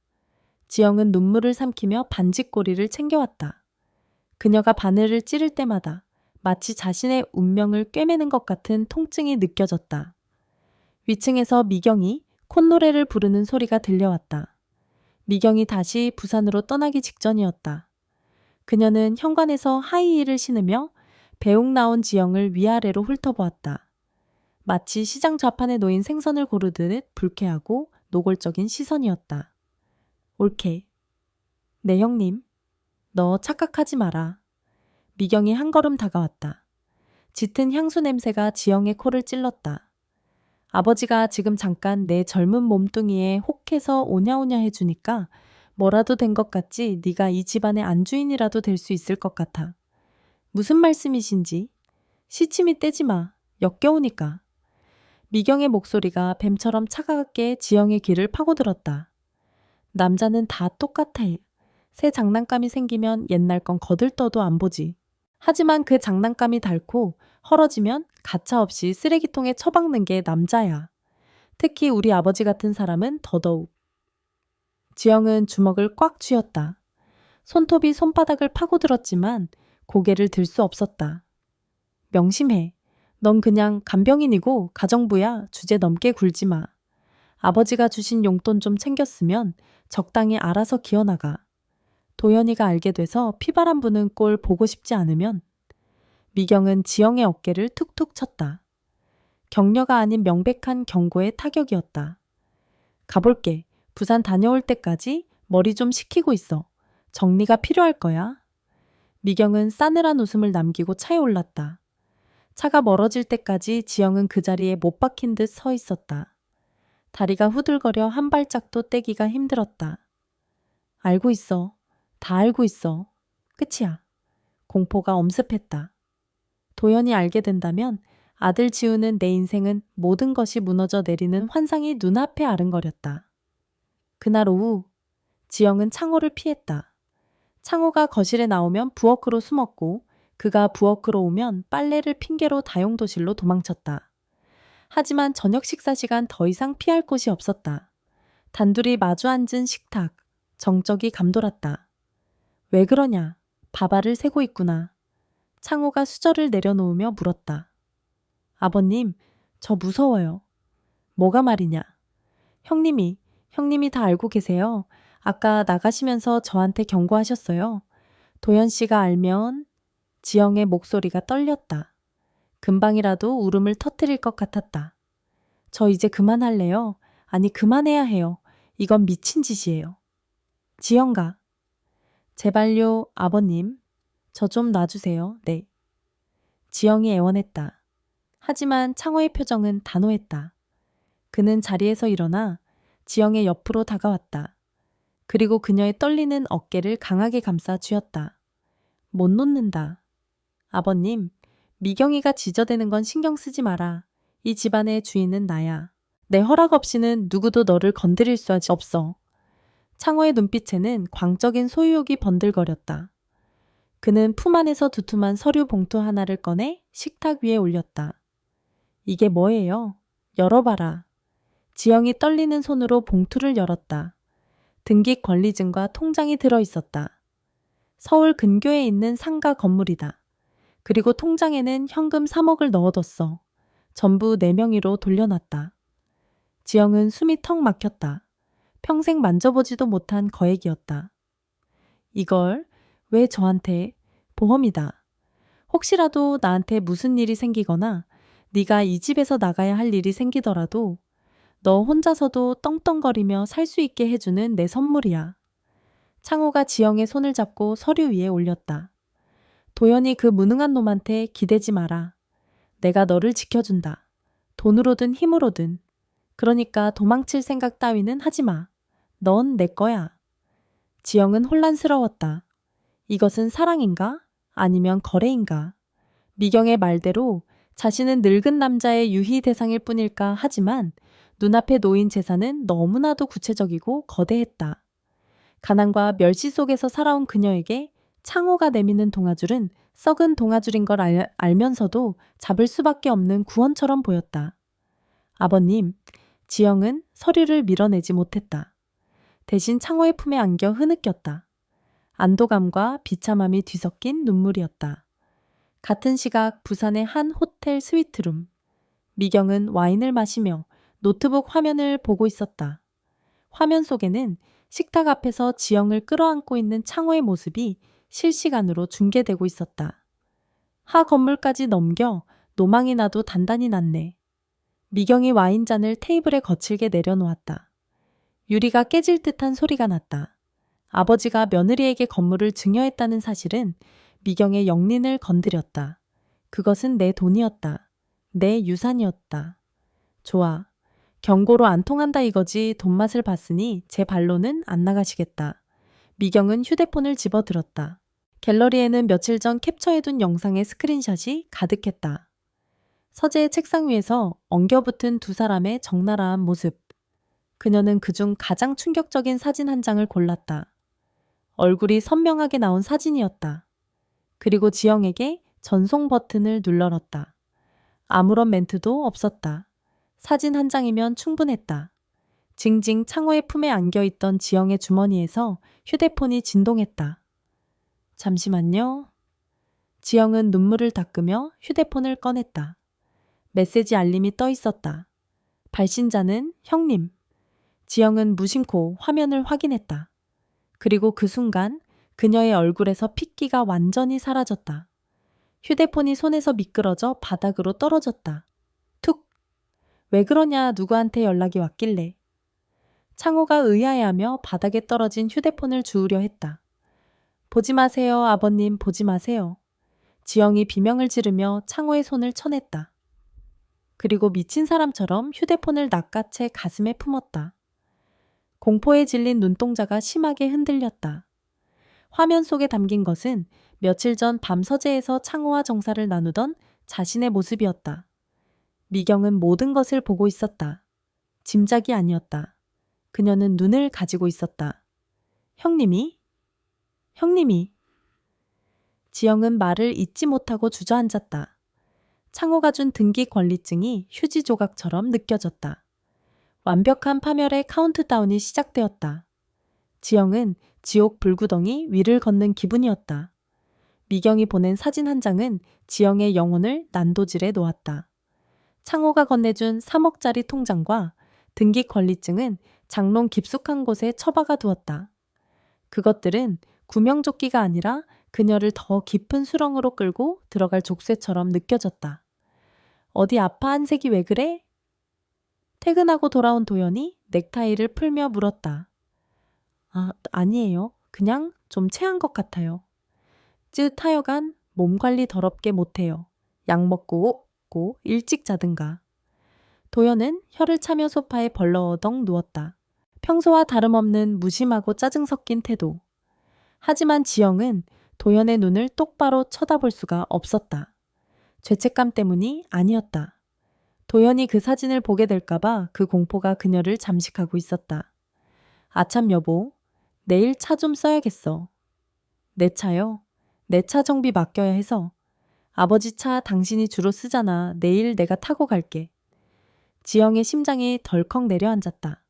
지영은 눈물을 삼키며 반지꼬리를 챙겨왔다. 그녀가 바늘을 찌를 때마다 마치 자신의 운명을 꿰매는 것 같은 통증이 느껴졌다. 위층에서 미경이 콧노래를 부르는 소리가 들려왔다. 미경이 다시 부산으로 떠나기 직전이었다. 그녀는 현관에서 하이힐을 신으며 배웅 나온 지영을 위아래로 훑어보았다. 마치 시장 좌판에 놓인 생선을 고르듯 불쾌하고 노골적인 시선이었다. 옳게. 네 형님. 너 착각하지 마라. 미경이 한 걸음 다가왔다. 짙은 향수 냄새가 지영의 코를 찔렀다. 아버지가 지금 잠깐 내 젊은 몸뚱이에 혹해서 오냐오냐 해주니까 뭐라도 된 것 같지 네가 이 집안의 안주인이라도 될 수 있을 것 같아. 무슨 말씀이신지? 시침이 떼지 마. 역겨우니까. 미경의 목소리가 뱀처럼 차갑게 지영의 귀를 파고들었다. 남자는 다 똑같아. 새 장난감이 생기면 옛날 건 거들떠도 안 보지. 하지만 그 장난감이 닳고 헐어지면 가차없이 쓰레기통에 처박는 게 남자야. 특히 우리 아버지 같은 사람은 더더욱. 지영은 주먹을 꽉 쥐었다. 손톱이 손바닥을 파고들었지만 고개를 들 수 없었다. 명심해. 넌 그냥 간병인이고 가정부야. 주제 넘게 굴지 마. 아버지가 주신 용돈 좀 챙겼으면 적당히 알아서 기어나가. 도연이가 알게 돼서 피바람 부는 꼴 보고 싶지 않으면. 미경은 지영의 어깨를 툭툭 쳤다. 격려가 아닌 명백한 경고의 타격이었다. 가볼게. 부산 다녀올 때까지 머리 좀 식히고 있어. 정리가 필요할 거야. 미경은 싸늘한 웃음을 남기고 차에 올랐다. 차가 멀어질 때까지 지영은 그 자리에 못 박힌 듯 서 있었다. 다리가 후들거려 한 발짝도 떼기가 힘들었다. 알고 있어. 다 알고 있어. 끝이야. 공포가 엄습했다. 도연이 알게 된다면 아들 지우는 내 인생은 모든 것이 무너져 내리는 환상이 눈앞에 아른거렸다. 그날 오후 지영은 창호를 피했다. 창호가 거실에 나오면 부엌으로 숨었고 그가 부엌으로 오면 빨래를 핑계로 다용도실로 도망쳤다. 하지만 저녁 식사 시간 더 이상 피할 곳이 없었다. 단둘이 마주 앉은 식탁, 정적이 감돌았다. 왜 그러냐? 밥알을 새고 있구나. 창호가 수저를 내려놓으며 물었다. 아버님, 저 무서워요. 뭐가 말이냐? 형님이 다 알고 계세요. 아까 나가시면서 저한테 경고하셨어요. 도연 씨가 알면. 지영의 목소리가 떨렸다. 금방이라도 울음을 터뜨릴 것 같았다. 저 이제 그만할래요. 아니 그만해야 해요. 이건 미친 짓이에요. 지영가. 제발요 아버님. 저 좀 놔주세요. 네. 지영이 애원했다. 하지만 창호의 표정은 단호했다. 그는 자리에서 일어나 지영의 옆으로 다가왔다. 그리고 그녀의 떨리는 어깨를 강하게 감싸 쥐었다. 못 놓는다. 아버님, 미경이가 지저대는 건 신경 쓰지 마라. 이 집안의 주인은 나야. 내 허락 없이는 누구도 너를 건드릴 수 없어. 창호의 눈빛에는 광적인 소유욕이 번들거렸다. 그는 품 안에서 두툼한 서류 봉투 하나를 꺼내 식탁 위에 올렸다. 이게 뭐예요? 열어봐라. 지영이 떨리는 손으로 봉투를 열었다. 등기 권리증과 통장이 들어있었다. 서울 근교에 있는 상가 건물이다. 그리고 통장에는 현금 3억을 넣어뒀어. 전부 내 명의로 돌려놨다. 지영은 숨이 턱 막혔다. 평생 만져보지도 못한 거액이었다. 이걸 왜 저한테? 보험이다. 혹시라도 나한테 무슨 일이 생기거나 네가 이 집에서 나가야 할 일이 생기더라도 너 혼자서도 떵떵거리며 살 수 있게 해주는 내 선물이야. 창호가 지영의 손을 잡고 서류 위에 올렸다. 도연이 그 무능한 놈한테 기대지 마라. 내가 너를 지켜준다. 돈으로든 힘으로든. 그러니까 도망칠 생각 따위는 하지 마. 넌 내 거야. 지영은 혼란스러웠다. 이것은 사랑인가? 아니면 거래인가? 미경의 말대로 자신은 늙은 남자의 유희 대상일 뿐일까 하지만 눈앞에 놓인 재산은 너무나도 구체적이고 거대했다. 가난과 멸시 속에서 살아온 그녀에게 창호가 내미는 동아줄은 썩은 동아줄인 걸 알면서도 잡을 수밖에 없는 구원처럼 보였다. 아버님, 지영은 서류를 밀어내지 못했다. 대신 창호의 품에 안겨 흐느꼈다. 안도감과 비참함이 뒤섞인 눈물이었다. 같은 시각 부산의 한 호텔 스위트룸. 미경은 와인을 마시며 노트북 화면을 보고 있었다. 화면 속에는 식탁 앞에서 지영을 끌어안고 있는 창호의 모습이 실시간으로 중계되고 있었다. 하 건물까지 넘겨 노망이 나도 단단히 났네. 미경이 와인잔을 테이블에 거칠게 내려놓았다. 유리가 깨질 듯한 소리가 났다. 아버지가 며느리에게 건물을 증여했다는 사실은 미경의 영린을 건드렸다. 그것은 내 돈이었다. 내 유산이었다. 좋아. 경고로 안 통한다 이거지. 돈맛을 봤으니 제 발로는 안 나가시겠다. 미경은 휴대폰을 집어들었다. 갤러리에는 며칠 전 캡처해둔 영상의 스크린샷이 가득했다. 서재의 책상 위에서 엉겨붙은 두 사람의 적나라한 모습. 그녀는 그중 가장 충격적인 사진 한 장을 골랐다. 얼굴이 선명하게 나온 사진이었다. 그리고 지영에게 전송 버튼을 눌러넣었다. 아무런 멘트도 없었다. 사진 한 장이면 충분했다. 징징 창호의 품에 안겨있던 지영의 주머니에서 휴대폰이 진동했다. 잠시만요. 지영은 눈물을 닦으며 휴대폰을 꺼냈다. 메시지 알림이 떠 있었다. 발신자는 형님. 지영은 무심코 화면을 확인했다. 그리고 그 순간 그녀의 얼굴에서 핏기가 완전히 사라졌다. 휴대폰이 손에서 미끄러져 바닥으로 떨어졌다. 툭! 왜 그러냐 누구한테 연락이 왔길래. 창호가 의아해하며 바닥에 떨어진 휴대폰을 주우려 했다. 보지 마세요 아버님 보지 마세요. 지영이 비명을 지르며 창호의 손을 쳐냈다. 그리고 미친 사람처럼 휴대폰을 낚아채 가슴에 품었다. 공포에 질린 눈동자가 심하게 흔들렸다. 화면 속에 담긴 것은 며칠 전 밤 서재에서 창호와 정사를 나누던 자신의 모습이었다. 미경은 모든 것을 보고 있었다. 짐작이 아니었다. 그녀는 눈을 가지고 있었다. 형님이? 형님이. 지영은 말을 잇지 못하고 주저앉았다. 창호가 준 등기 권리증이 휴지 조각처럼 느껴졌다. 완벽한 파멸의 카운트다운이 시작되었다. 지영은 지옥 불구덩이 위를 걷는 기분이었다. 미경이 보낸 사진 한 장은 지영의 영혼을 난도질해 놓았다. 창호가 건네준 3억짜리 통장과 등기 권리증은 장롱 깊숙한 곳에 처박아 두었다. 그것들은 구명조끼가 아니라 그녀를 더 깊은 수렁으로 끌고 들어갈 족쇄처럼 느껴졌다. 어디 아파 한색이 왜 그래? 퇴근하고 돌아온 도연이 넥타이를 풀며 물었다. 아니에요. 그냥 좀 체한 것 같아요. 하여간 몸 관리 더럽게 못해요. 약 먹고 고 일찍 자든가. 도연은 혀를 차며 소파에 벌러덩 누웠다. 평소와 다름없는 무심하고 짜증 섞인 태도. 하지만 지영은 도연의 눈을 똑바로 쳐다볼 수가 없었다. 죄책감 때문이 아니었다. 도연이 그 사진을 보게 될까봐 그 공포가 그녀를 잠식하고 있었다. 아참 여보, 내일 차 좀 써야겠어. 내 차요? 내 차 정비 맡겨야 해서. 아버지 차 당신이 주로 쓰잖아. 내일 내가 타고 갈게. 지영의 심장이 덜컥 내려앉았다.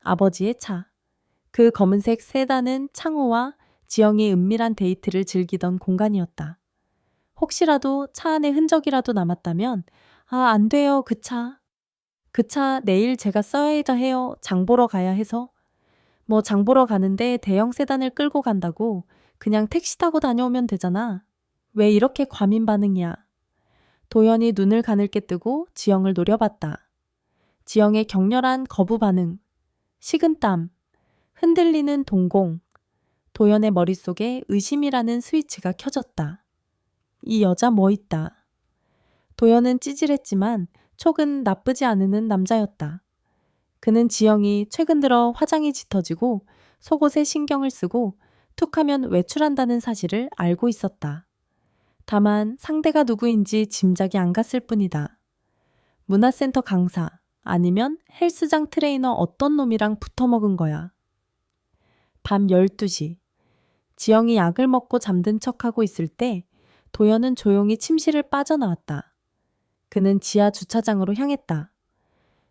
아버지의 차. 그 검은색 세단은 창호와 지영이 은밀한 데이트를 즐기던 공간이었다. 혹시라도 차 안에 흔적이라도 남았다면 안 돼요 그 차. 그 차 내일 제가 써야 해요. 장 보러 가야 해서. 장 보러 가는데 대형 세단을 끌고 간다고 그냥 택시 타고 다녀오면 되잖아. 왜 이렇게 과민 반응이야? 도연이 눈을 가늘게 뜨고 지영을 노려봤다. 지영의 격렬한 거부 반응, 식은땀, 흔들리는 동공. 도연의 머릿속에 의심이라는 스위치가 켜졌다. 이 여자 뭐 있다. 도연은 찌질했지만 촉은 나쁘지 않은 남자였다. 그는 지영이 최근 들어 화장이 짙어지고 속옷에 신경을 쓰고 툭하면 외출한다는 사실을 알고 있었다. 다만 상대가 누구인지 짐작이 안 갔을 뿐이다. 문화센터 강사 아니면 헬스장 트레이너 어떤 놈이랑 붙어먹은 거야. 밤 12시. 지영이 약을 먹고 잠든 척하고 있을 때 도연은 조용히 침실을 빠져나왔다. 그는 지하 주차장으로 향했다.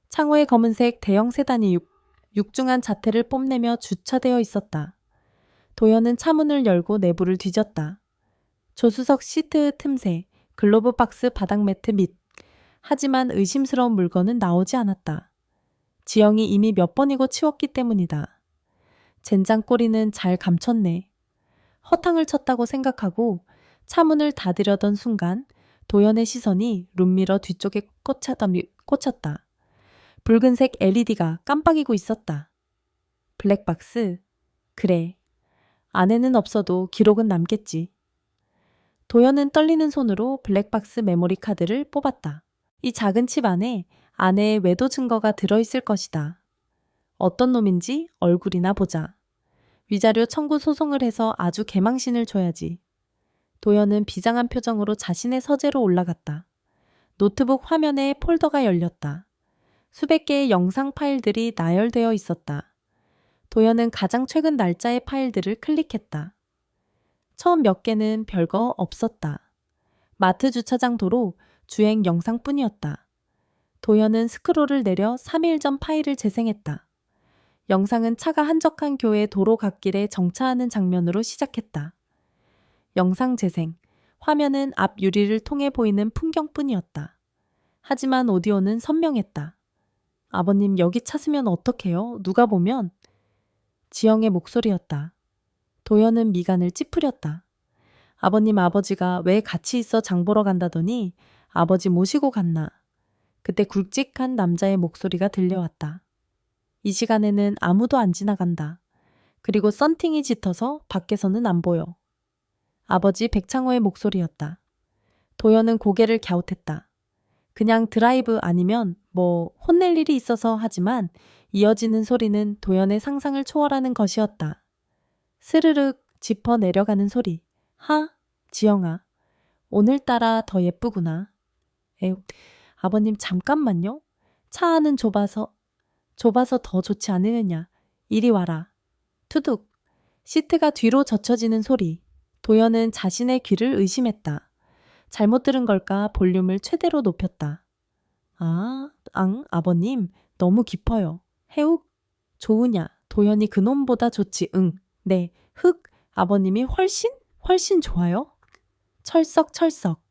창호의 검은색 대형 세단이 육중한 자태를 뽐내며 주차되어 있었다. 도연은 차문을 열고 내부를 뒤졌다. 조수석 시트 틈새, 글로브 박스 바닥 매트 밑. 하지만 의심스러운 물건은 나오지 않았다. 지영이 이미 몇 번이고 치웠기 때문이다. 젠장 꼬리는 잘 감췄네. 허탕을 쳤다고 생각하고 차문을 닫으려던 순간 도연의 시선이 룸미러 뒤쪽에 꽂혔다. 붉은색 LED가 깜빡이고 있었다. 블랙박스. 그래. 안에는 없어도 기록은 남겠지. 도연은 떨리는 손으로 블랙박스 메모리 카드를 뽑았다. 이 작은 칩 안에 아내의 외도 증거가 들어있을 것이다. 어떤 놈인지 얼굴이나 보자. 위자료 청구 소송을 해서 아주 개망신을 줘야지. 도연은 비장한 표정으로 자신의 서재로 올라갔다. 노트북 화면에 폴더가 열렸다. 수백 개의 영상 파일들이 나열되어 있었다. 도연은 가장 최근 날짜의 파일들을 클릭했다. 처음 몇 개는 별거 없었다. 마트 주차장 도로 주행 영상뿐이었다. 도연은 스크롤을 내려 3일 전 파일을 재생했다. 영상은 차가 한적한 교외 도로 갓길에 정차하는 장면으로 시작했다. 영상 재생. 화면은 앞 유리를 통해 보이는 풍경뿐이었다. 하지만 오디오는 선명했다. 아버님 여기 찾으면 어떡해요? 누가 보면. 지영의 목소리였다. 도연은 미간을 찌푸렸다. 아버님 아버지가 왜 같이 있어 장 보러 간다더니 아버지 모시고 갔나. 그때 굵직한 남자의 목소리가 들려왔다. 이 시간에는 아무도 안 지나간다. 그리고 썬팅이 짙어서 밖에서는 안 보여. 아버지 백창호의 목소리였다. 도연은 고개를 갸웃했다. 그냥 드라이브 아니면 뭐 혼낼 일이 있어서 하지만 이어지는 소리는 도연의 상상을 초월하는 것이었다. 스르륵 짚어 내려가는 소리. 하, 지영아. 오늘따라 더 예쁘구나. 에휴, 아버님 잠깐만요. 차 안은 좁아서 더 좋지 않으느냐. 이리 와라. 투둑. 시트가 뒤로 젖혀지는 소리. 도연은 자신의 귀를 의심했다. 잘못 들은 걸까 볼륨을 최대로 높였다. 아버님, 너무 깊어요. 해욱? 좋으냐? 도연이 그놈보다 좋지, 응. 네, 아버님이 훨씬 좋아요? 철썩철썩.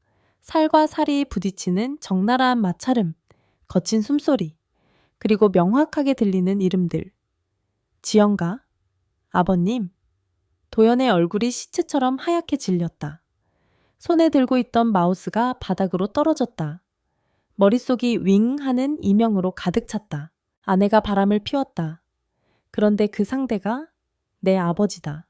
살과 살이 부딪히는 적나라한 마찰음, 거친 숨소리, 그리고 명확하게 들리는 이름들. 지영가? 아버님? 도연의 얼굴이 시체처럼 하얗게 질렸다. 손에 들고 있던 마우스가 바닥으로 떨어졌다. 머릿속이 윙 하는 이명으로 가득 찼다. 아내가 바람을 피웠다. 그런데 그 상대가 내 아버지다.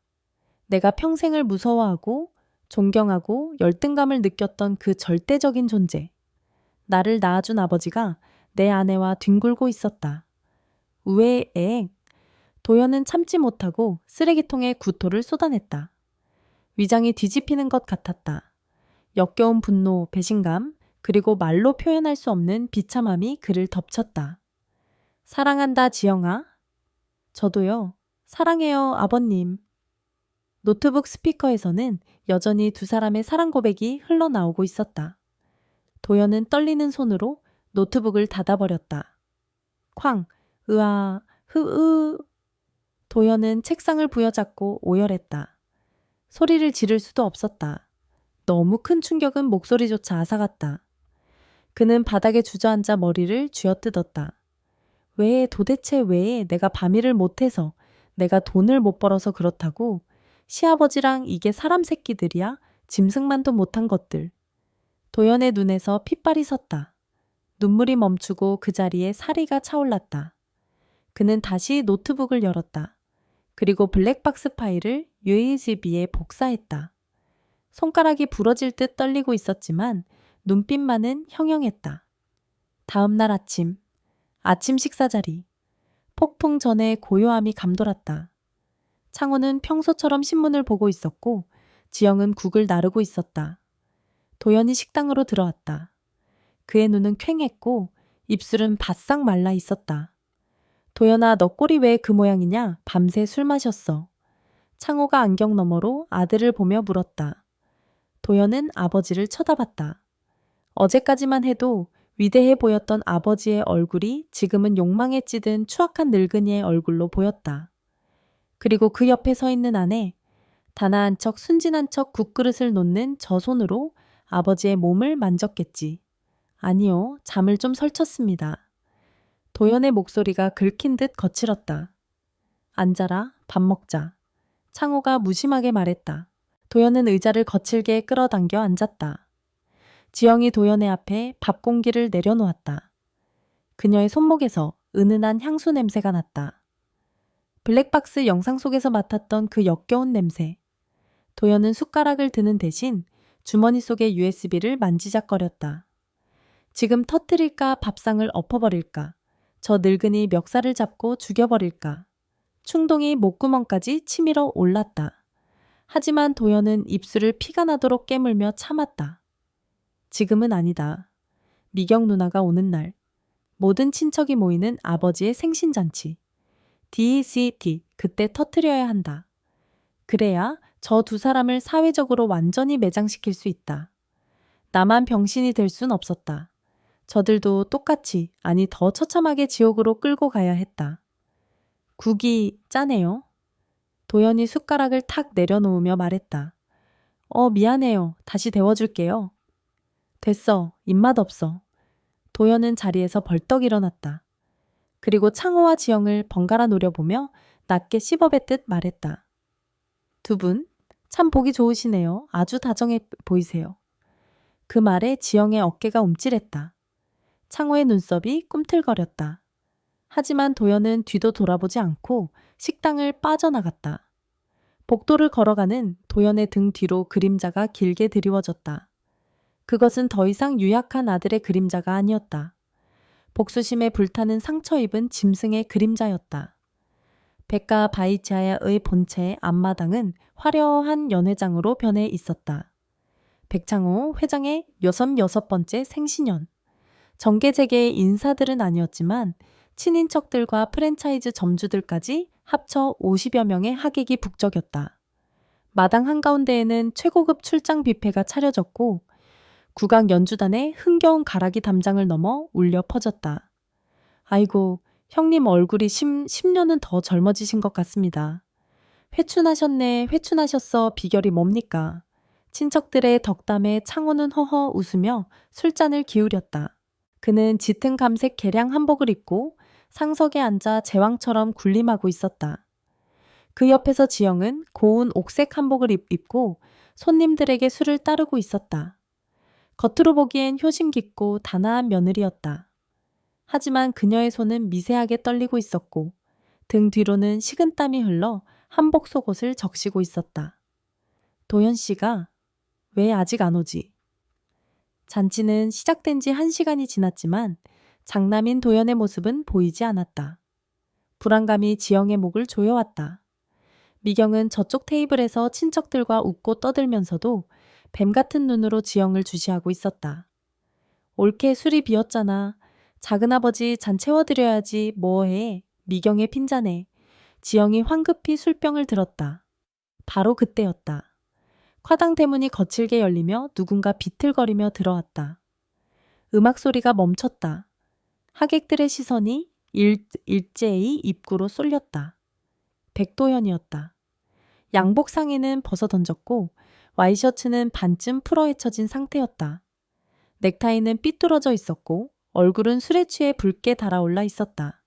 내가 평생을 무서워하고 존경하고 열등감을 느꼈던 그 절대적인 존재. 나를 낳아준 아버지가 내 아내와 뒹굴고 있었다. 우에에 도연은 참지 못하고 쓰레기통에 구토를 쏟아냈다. 위장이 뒤집히는 것 같았다. 역겨운 분노, 배신감, 그리고 말로 표현할 수 없는 비참함이 그를 덮쳤다. 사랑한다, 지영아. 저도요. 사랑해요, 아버님. 노트북 스피커에서는 여전히 두 사람의 사랑 고백이 흘러나오고 있었다. 도연은 떨리는 손으로 노트북을 닫아버렸다. 쾅, 도연은 책상을 부여잡고 오열했다. 소리를 지를 수도 없었다. 너무 큰 충격은 목소리조차 앗아갔다. 그는 바닥에 주저앉아 머리를 쥐어뜯었다. 도대체 왜 내가 밤일을 못해서, 내가 돈을 못 벌어서 그렇다고 시아버지랑 이게 사람 새끼들이야? 짐승만도 못한 것들. 도연의 눈에서 핏발이 섰다. 눈물이 멈추고 그 자리에 사리가 차올랐다. 그는 다시 노트북을 열었다. 그리고 블랙박스 파일을 USB에 복사했다. 손가락이 부러질 듯 떨리고 있었지만 눈빛만은 형형했다. 다음 날 아침 식사 자리. 폭풍 전에 고요함이 감돌았다. 창호는 평소처럼 신문을 보고 있었고 지영은 국을 나르고 있었다. 도연이 식당으로 들어왔다. 그의 눈은 퀭했고 입술은 바싹 말라 있었다. 도연아, 너 꼴이 왜 그 모양이냐? 밤새 술 마셨어. 창호가 안경 너머로 아들을 보며 물었다. 도연은 아버지를 쳐다봤다. 어제까지만 해도 위대해 보였던 아버지의 얼굴이 지금은 욕망에 찌든 추악한 늙은이의 얼굴로 보였다. 그리고 그 옆에 서 있는 아내, 단아한 척 순진한 척 국그릇을 놓는 저 손으로 아버지의 몸을 만졌겠지. 아니요, 잠을 좀 설쳤습니다. 도연의 목소리가 긁힌 듯 거칠었다. 앉아라, 밥 먹자. 창호가 무심하게 말했다. 도연은 의자를 거칠게 끌어당겨 앉았다. 지영이 도연의 앞에 밥 공기를 내려놓았다. 그녀의 손목에서 은은한 향수 냄새가 났다. 블랙박스 영상 속에서 맡았던 그 역겨운 냄새. 도연은 숟가락을 드는 대신 주머니 속의 USB를 만지작거렸다. 지금 터뜨릴까 밥상을 엎어버릴까? 저 늙은이 멱살을 잡고 죽여버릴까? 충동이 목구멍까지 치밀어 올랐다. 하지만 도연은 입술을 피가 나도록 깨물며 참았다. 지금은 아니다. 미경 누나가 오는 날. 모든 친척이 모이는 아버지의 생신잔치. DCT, 그때 터뜨려야 한다. 그래야 저 두 사람을 사회적으로 완전히 매장시킬 수 있다. 나만 병신이 될 순 없었다. 저들도 똑같이, 아니 더 처참하게 지옥으로 끌고 가야 했다. 국이 짜네요. 도연이 숟가락을 탁 내려놓으며 말했다. 미안해요. 다시 데워줄게요. 됐어. 입맛 없어. 도연은 자리에서 벌떡 일어났다. 그리고 창호와 지영을 번갈아 노려보며 낮게 씹어뱉듯 말했다. 두 분, 참 보기 좋으시네요. 아주 다정해 보이세요. 그 말에 지영의 어깨가 움찔했다. 창호의 눈썹이 꿈틀거렸다. 하지만 도연은 뒤도 돌아보지 않고 식당을 빠져나갔다. 복도를 걸어가는 도연의 등 뒤로 그림자가 길게 드리워졌다. 그것은 더 이상 유약한 아들의 그림자가 아니었다. 복수심에 불타는 상처 입은 짐승의 그림자였다. 백가 바이치아야의 본체의 앞마당은 화려한 연회장으로 변해 있었다. 백창호 회장의 66번째 생신연. 정계재계의 인사들은 아니었지만 친인척들과 프랜차이즈 점주들까지 합쳐 50여 명의 하객이 북적였다. 마당 한가운데에는 최고급 출장 뷔페가 차려졌고 국악 연주단의 흥겨운 가락이 담장을 넘어 울려 퍼졌다. 아이고, 형님 얼굴이 10년은 더 젊어지신 것 같습니다. 회춘하셨네, 회춘하셨어. 비결이 뭡니까? 친척들의 덕담에 창호는 허허 웃으며 술잔을 기울였다. 그는 짙은 감색 개량 한복을 입고 상석에 앉아 제왕처럼 군림하고 있었다. 그 옆에서 지영은 고운 옥색 한복을 입고 손님들에게 술을 따르고 있었다. 겉으로 보기엔 효심 깊고 단아한 며느리였다. 하지만 그녀의 손은 미세하게 떨리고 있었고 등 뒤로는 식은땀이 흘러 한복 속옷을 적시고 있었다. 도연 씨가 왜 아직 안 오지? 잔치는 시작된 지 1시간이 지났지만 장남인 도연의 모습은 보이지 않았다. 불안감이 지영의 목을 조여왔다. 미경은 저쪽 테이블에서 친척들과 웃고 떠들면서도 뱀 같은 눈으로 지영을 주시하고 있었다. 옳게 술이 비었잖아. 작은아버지 잔 채워드려야지 뭐해. 미경의 핀잔에 지영이 황급히 술병을 들었다. 바로 그때였다. 화당 대문이 거칠게 열리며 누군가 비틀거리며 들어왔다. 음악 소리가 멈췄다. 하객들의 시선이 일제히 입구로 쏠렸다. 백도연이었다. 양복 상의는 벗어던졌고 와이셔츠는 반쯤 풀어헤쳐진 상태였다. 넥타이는 삐뚤어져 있었고 얼굴은 술에 취해 붉게 달아올라 있었다.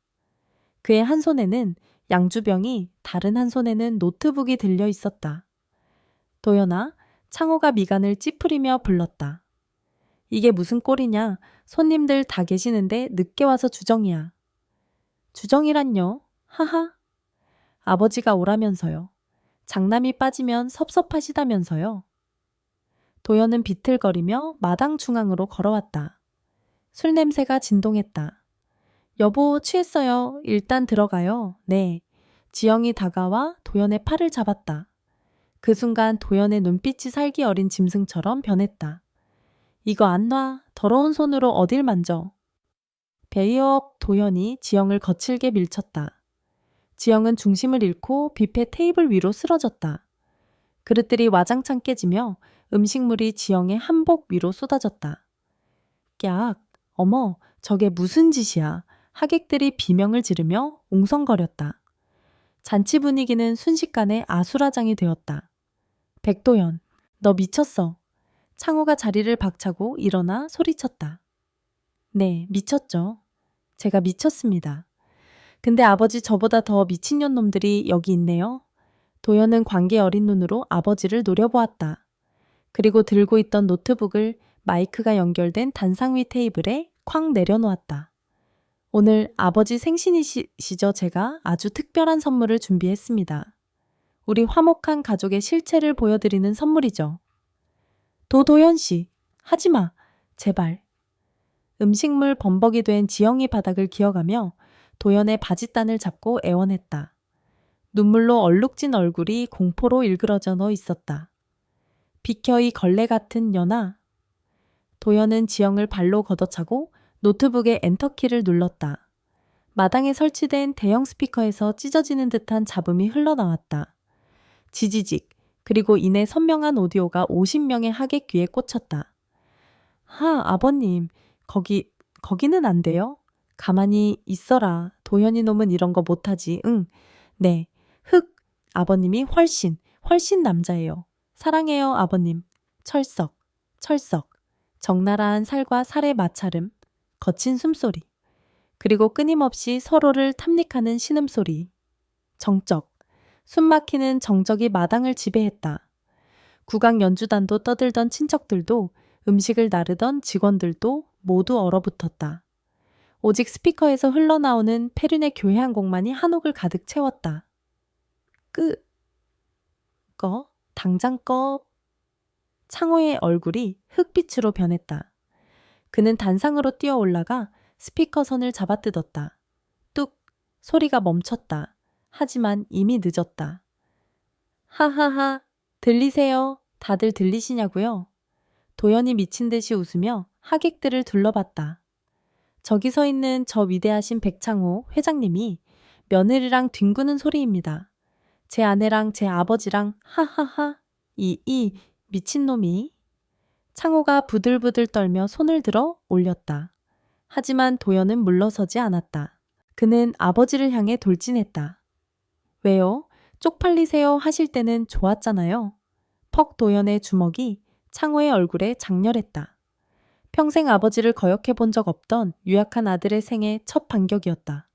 그의 한 손에는 양주병이 다른 한 손에는 노트북이 들려 있었다. 도연아, 창호가 미간을 찌푸리며 불렀다. 이게 무슨 꼴이냐? 손님들 다 계시는데 늦게 와서 주정이야. 주정이란요? 하하. 아버지가 오라면서요. 장남이 빠지면 섭섭하시다면서요. 도연은 비틀거리며 마당 중앙으로 걸어왔다. 술 냄새가 진동했다. 여보, 취했어요. 일단 들어가요. 네. 지영이 다가와 도연의 팔을 잡았다. 그 순간 도연의 눈빛이 살기 어린 짐승처럼 변했다. 이거 안 놔. 더러운 손으로 어딜 만져. 베이업 도연이 지영을 거칠게 밀쳤다. 지영은 중심을 잃고 뷔페 테이블 위로 쓰러졌다. 그릇들이 와장창 깨지며 음식물이 지영의 한복 위로 쏟아졌다. 깍! 어머, 저게 무슨 짓이야. 하객들이 비명을 지르며 웅성거렸다. 잔치 분위기는 순식간에 아수라장이 되었다. 백도연, 너 미쳤어. 창호가 자리를 박차고 일어나 소리쳤다. 네, 미쳤죠. 제가 미쳤습니다. 근데 아버지 저보다 더 미친년 놈들이 여기 있네요. 도연은 관계 어린 눈으로 아버지를 노려보았다. 그리고 들고 있던 노트북을 마이크가 연결된 단상 위 테이블에 쾅 내려놓았다. 오늘 아버지 생신이시죠? 제가 아주 특별한 선물을 준비했습니다. 우리 화목한 가족의 실체를 보여드리는 선물이죠. 도도연 씨, 하지마. 제발. 음식물 범벅이 된 지영이 바닥을 기어가며 도연의 바짓단을 잡고 애원했다. 눈물로 얼룩진 얼굴이 공포로 일그러져 너 있었다. 비켜 이 걸레 같은 년아. 도연은 지영을 발로 걷어차고 노트북의 엔터키를 눌렀다. 마당에 설치된 대형 스피커에서 찢어지는 듯한 잡음이 흘러나왔다. 지지직, 그리고 이내 선명한 오디오가 50명의 하객 귀에 꽂혔다. 아버님, 거기는 안 돼요? 가만히 있어라. 도연이 놈은 이런 거 못하지. 응, 네. 아버님이 훨씬 남자예요. 사랑해요, 아버님. 철썩. 적나라한 살과 살의 마찰음, 거친 숨소리, 그리고 끊임없이 서로를 탐닉하는 신음소리. 정적. 숨막히는 정적이 마당을 지배했다. 국악 연주단도 떠들던 친척들도 음식을 나르던 직원들도 모두 얼어붙었다. 오직 스피커에서 흘러나오는 페륜의 교회 한 곡만이 한옥을 가득 채웠다. 당장 꺼. 창호의 얼굴이 흑빛으로 변했다. 그는 단상으로 뛰어 올라가 스피커 선을 잡아뜯었다. 뚝! 소리가 멈췄다. 하지만 이미 늦었다. 하하하, 들리세요? 다들 들리시냐고요? 도연이 미친 듯이 웃으며 하객들을 둘러봤다. 저기 서 있는 저 위대하신 백창호 회장님이 며느리랑 뒹구는 소리입니다. 제 아내랑 제 아버지랑 하하하, 이 미친놈이. 창호가 부들부들 떨며 손을 들어 올렸다. 하지만 도연은 물러서지 않았다. 그는 아버지를 향해 돌진했다. 왜요? 쪽팔리세요 하실 때는 좋았잖아요. 퍽 도연의 주먹이 창호의 얼굴에 장렬했다. 평생 아버지를 거역해 본 적 없던 유약한 아들의 생애 첫 반격이었다.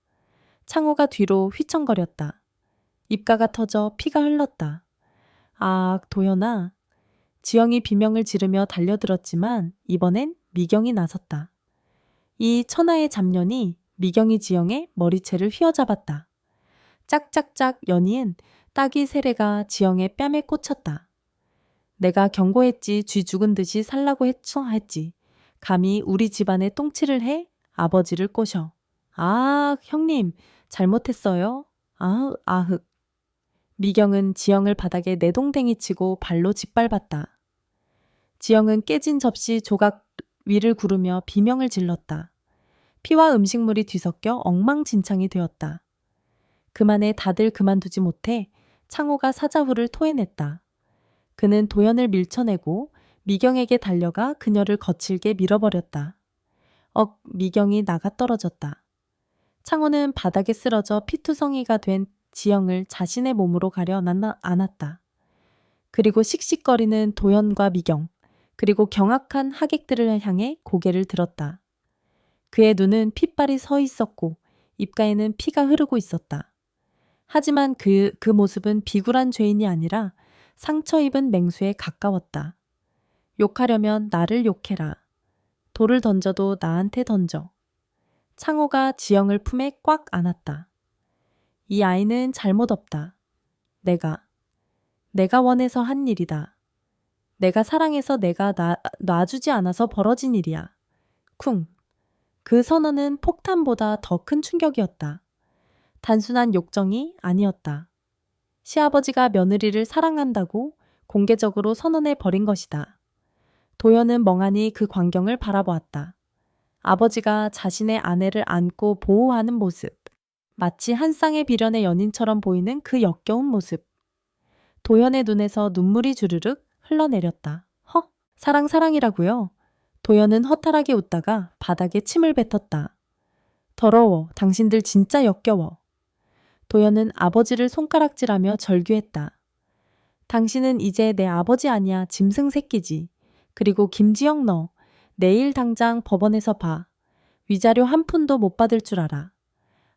창호가 뒤로 휘청거렸다. 입가가 터져 피가 흘렀다. 도연아. 지영이 비명을 지르며 달려들었지만 이번엔 미경이 나섰다. 이 천하의 잡년이 미경이 지영의 머리채를 휘어잡았다. 짝짝짝 연이은 따귀 세례가 지영의 뺨에 꽂혔다. 내가 경고했지. 쥐 죽은 듯이 살라고 했지. 감히 우리 집안에 똥칠을 해? 아버지를 꼬셔. 형님, 잘못했어요. 아흑. 미경은 지영을 바닥에 내동댕이 치고 발로 짓밟았다. 지영은 깨진 접시 조각 위를 구르며 비명을 질렀다. 피와 음식물이 뒤섞여 엉망진창이 되었다. 그만에 다들 그만두지 못해 창호가 사자후를 토해냈다. 그는 도연을 밀쳐내고 미경에게 달려가 그녀를 거칠게 밀어버렸다. 미경이 나가 떨어졌다. 창호는 바닥에 쓰러져 피투성이가 된 지영을 자신의 몸으로 가려 안았다. 그리고 씩씩거리는 도연과 미경, 그리고 경악한 하객들을 향해 고개를 들었다. 그의 눈은 핏발이 서 있었고 입가에는 피가 흐르고 있었다. 하지만 그 모습은 비굴한 죄인이 아니라 상처 입은 맹수에 가까웠다. 욕하려면 나를 욕해라. 돌을 던져도 나한테 던져. 창호가 지영을 품에 꽉 안았다. 이 아이는 잘못 없다. 내가 원해서 한 일이다. 내가 사랑해서 내가 놔주지 않아서 벌어진 일이야. 쿵. 그 선언은 폭탄보다 더 큰 충격이었다. 단순한 욕정이 아니었다. 시아버지가 며느리를 사랑한다고 공개적으로 선언해 버린 것이다. 도연은 멍하니 그 광경을 바라보았다. 아버지가 자신의 아내를 안고 보호하는 모습. 마치 한 쌍의 비련의 연인처럼 보이는 그 역겨운 모습. 도연의 눈에서 눈물이 주르륵 흘러내렸다. 사랑이라고요? 도연은 허탈하게 웃다가 바닥에 침을 뱉었다. 더러워. 당신들 진짜 역겨워. 도연은 아버지를 손가락질하며 절규했다. 당신은 이제 내 아버지 아니야. 짐승 새끼지. 그리고 김지영 너. 내일 당장 법원에서 봐. 위자료 한 푼도 못 받을 줄 알아.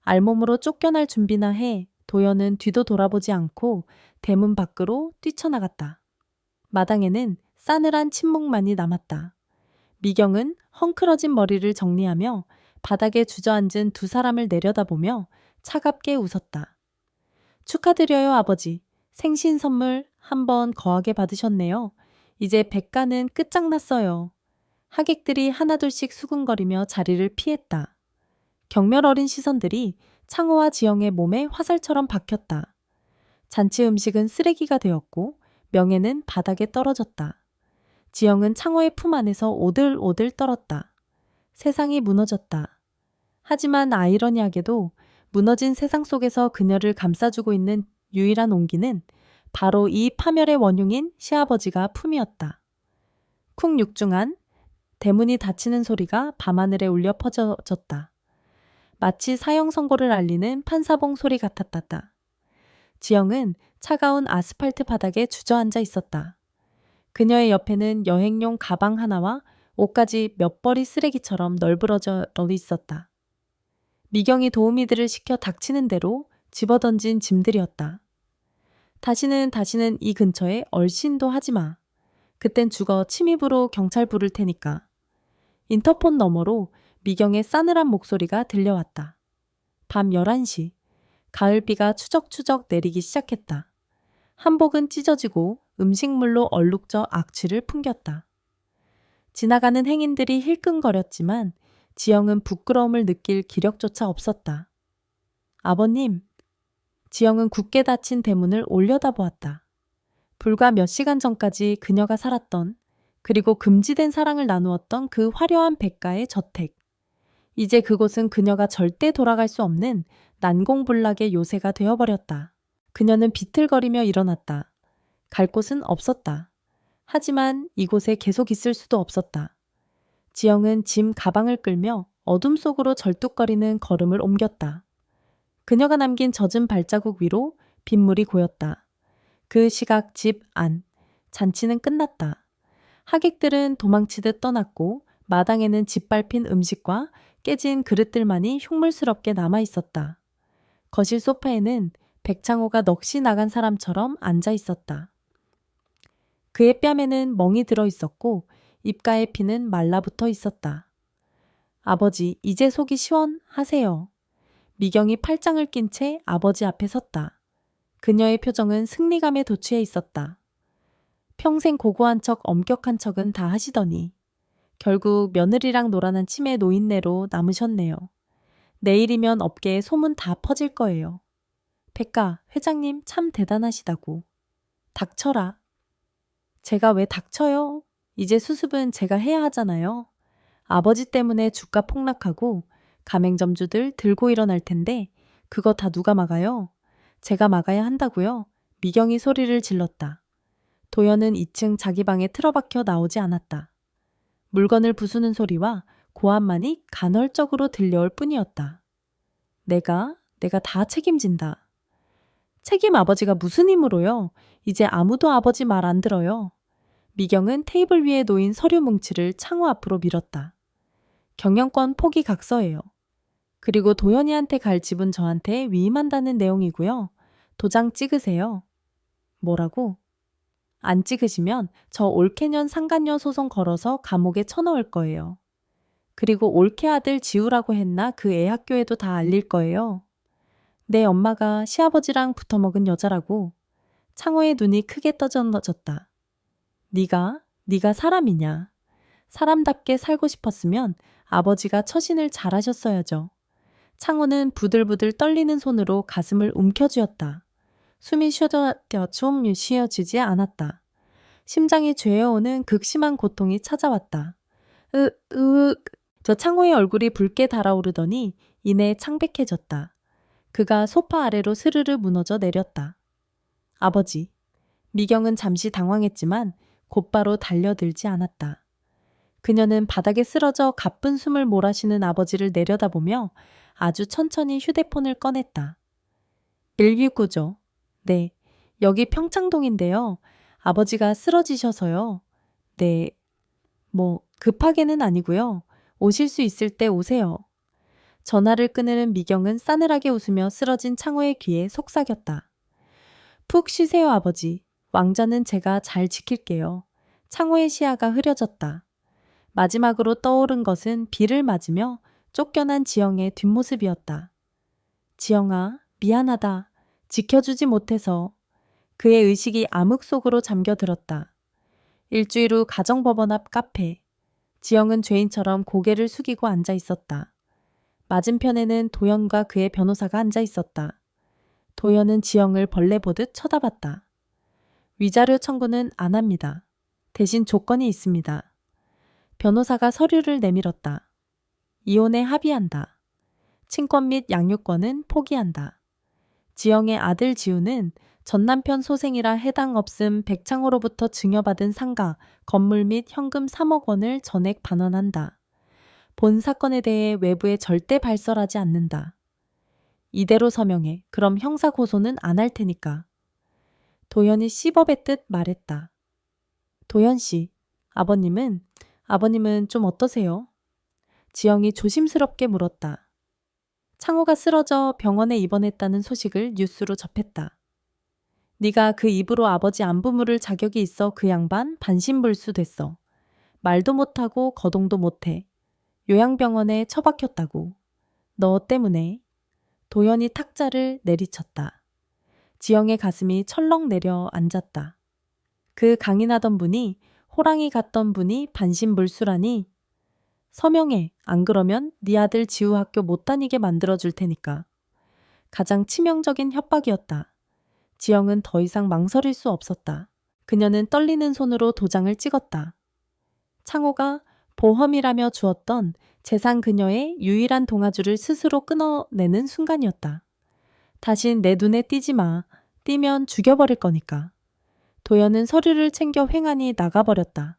알몸으로 쫓겨날 준비나 해. 도연은 뒤도 돌아보지 않고 대문 밖으로 뛰쳐나갔다. 마당에는 싸늘한 침묵만이 남았다. 미경은 헝클어진 머리를 정리하며 바닥에 주저앉은 두 사람을 내려다보며 차갑게 웃었다. 축하드려요, 아버지. 생신 선물 한번 거하게 받으셨네요. 이제 백가는 끝장났어요. 하객들이 하나둘씩 수군거리며 자리를 피했다. 경멸 어린 시선들이 창호와 지영의 몸에 화살처럼 박혔다. 잔치 음식은 쓰레기가 되었고 명예는 바닥에 떨어졌다. 지영은 창호의 품 안에서 오들오들 떨었다. 세상이 무너졌다. 하지만 아이러니하게도 무너진 세상 속에서 그녀를 감싸주고 있는 유일한 온기는 바로 이 파멸의 원흉인 시아버지가 품이었다. 쿵 육중한 대문이 닫히는 소리가 밤하늘에 울려 퍼져졌다. 마치 사형 선고를 알리는 판사봉 소리 같았다. 지영은 차가운 아스팔트 바닥에 주저앉아 있었다. 그녀의 옆에는 여행용 가방 하나와 옷까지 몇 벌이 쓰레기처럼 널브러져 있었다. 미경이 도우미들을 시켜 닥치는 대로 집어던진 짐들이었다. 다시는 이 근처에 얼씬도 하지 마. 그땐 죽어 침입으로 경찰 부를 테니까. 인터폰 너머로 미경의 싸늘한 목소리가 들려왔다. 밤 11시. 가을비가 추적추적 내리기 시작했다. 한복은 찢어지고 음식물로 얼룩져 악취를 풍겼다. 지나가는 행인들이 힐끔거렸지만 지영은 부끄러움을 느낄 기력조차 없었다. 아버님. 지영은 굳게 닫힌 대문을 올려다보았다. 불과 몇 시간 전까지 그녀가 살았던 그리고 금지된 사랑을 나누었던 그 화려한 백가의 저택. 이제 그곳은 그녀가 절대 돌아갈 수 없는 난공불락의 요새가 되어버렸다. 그녀는 비틀거리며 일어났다. 갈 곳은 없었다. 하지만 이곳에 계속 있을 수도 없었다. 지영은 짐 가방을 끌며 어둠 속으로 절뚝거리는 걸음을 옮겼다. 그녀가 남긴 젖은 발자국 위로 빗물이 고였다. 그 시각 집 안, 잔치는 끝났다. 하객들은 도망치듯 떠났고 마당에는 짓밟힌 음식과 깨진 그릇들만이 흉물스럽게 남아있었다. 거실 소파에는 백창호가 넋이 나간 사람처럼 앉아 있었다. 그의 뺨에는 멍이 들어 있었고 입가에 피는 말라붙어 있었다. 아버지, 이제 속이 시원하세요. 미경이 팔짱을 낀 채 아버지 앞에 섰다. 그녀의 표정은 승리감에 도취해 있었다. 평생 고고한 척 엄격한 척은 다 하시더니 결국 며느리랑 놀아난 치매 노인네로 남으셨네요. 내일이면 업계에 소문 다 퍼질 거예요. 백가, 회장님 참 대단하시다고. 닥쳐라. 제가 왜 닥쳐요? 이제 수습은 제가 해야 하잖아요. 아버지 때문에 주가 폭락하고 가맹점주들 들고 일어날 텐데 그거 다 누가 막아요? 제가 막아야 한다고요? 미경이 소리를 질렀다. 도연은 2층 자기 방에 틀어박혀 나오지 않았다. 물건을 부수는 소리와 고함만이 간헐적으로 들려올 뿐이었다. 내가 다 책임진다. 책임 아버지가 무슨 힘으로요? 이제 아무도 아버지 말 안 들어요. 미경은 테이블 위에 놓인 서류 뭉치를 창호 앞으로 밀었다. 경영권 포기 각서예요. 그리고 도연이한테 갈 집은 저한테 위임한다는 내용이고요. 도장 찍으세요. 뭐라고? 안 찍으시면 저 올케년 상간녀 소송 걸어서 감옥에 쳐넣을 거예요. 그리고 올케 아들 지우라고 했나 그 애 학교에도 다 알릴 거예요. 내 엄마가 시아버지랑 붙어먹은 여자라고. 창호의 눈이 크게 떠져졌다. 네가 사람이냐. 사람답게 살고 싶었으면 아버지가 처신을 잘하셨어야죠. 창호는 부들부들 떨리는 손으로 가슴을 움켜쥐었다. 숨이 좀 쉬어지지 않았다. 심장이 죄어오는 극심한 고통이 찾아왔다. 저 창호의 얼굴이 붉게 달아오르더니 이내 창백해졌다. 그가 소파 아래로 스르르 무너져 내렸다. 아버지. 미경은 잠시 당황했지만 곧바로 달려들지 않았다. 그녀는 바닥에 쓰러져 가쁜 숨을 몰아쉬는 아버지를 내려다보며 아주 천천히 휴대폰을 꺼냈다. 119죠. 네, 여기 평창동인데요. 아버지가 쓰러지셔서요. 네, 급하게는 아니고요. 오실 수 있을 때 오세요. 전화를 끊는 미경은 싸늘하게 웃으며 쓰러진 창호의 귀에 속삭였다. 푹 쉬세요, 아버지. 왕자는 제가 잘 지킬게요. 창호의 시야가 흐려졌다. 마지막으로 떠오른 것은 비를 맞으며 쫓겨난 지영의 뒷모습이었다. 지영아, 미안하다. 지켜주지 못해서. 그의 의식이 암흑 속으로 잠겨들었다. 일주일 후 가정법원 앞 카페. 지영은 죄인처럼 고개를 숙이고 앉아 있었다. 맞은편에는 도연과 그의 변호사가 앉아 있었다. 도연은 지영을 벌레 보듯 쳐다봤다. 위자료 청구는 안 합니다. 대신 조건이 있습니다. 변호사가 서류를 내밀었다. 이혼에 합의한다. 친권 및 양육권은 포기한다. 지영의 아들 지우는 전남편 소생이라 해당 없음 백창호로부터 증여받은 상가, 건물 및 현금 3억 원을 전액 반환한다. 본 사건에 대해 외부에 절대 발설하지 않는다. 이대로 서명해. 그럼 형사 고소는 안 할 테니까. 도연이 씹어뱉듯 말했다. 도연 씨, 아버님은 좀 어떠세요? 지영이 조심스럽게 물었다. 창호가 쓰러져 병원에 입원했다는 소식을 뉴스로 접했다. 네가 그 입으로 아버지 안부 물을 자격이 있어 그 양반 반신불수 됐어. 말도 못하고 거동도 못해. 요양병원에 처박혔다고. 너 때문에. 도연이 탁자를 내리쳤다. 지영의 가슴이 철렁 내려앉았다. 그 강인하던 분이, 호랑이 같던 분이 반신불수라니. 서명해. 안 그러면 네 아들 지우 학교 못 다니게 만들어줄 테니까. 가장 치명적인 협박이었다. 지영은 더 이상 망설일 수 없었다. 그녀는 떨리는 손으로 도장을 찍었다. 창호가 보험이라며 주었던 재산 그녀의 유일한 동아줄을 스스로 끊어내는 순간이었다. 다신 내 눈에 띄지 마. 띄면 죽여버릴 거니까. 도연은 서류를 챙겨 횡하니 나가버렸다.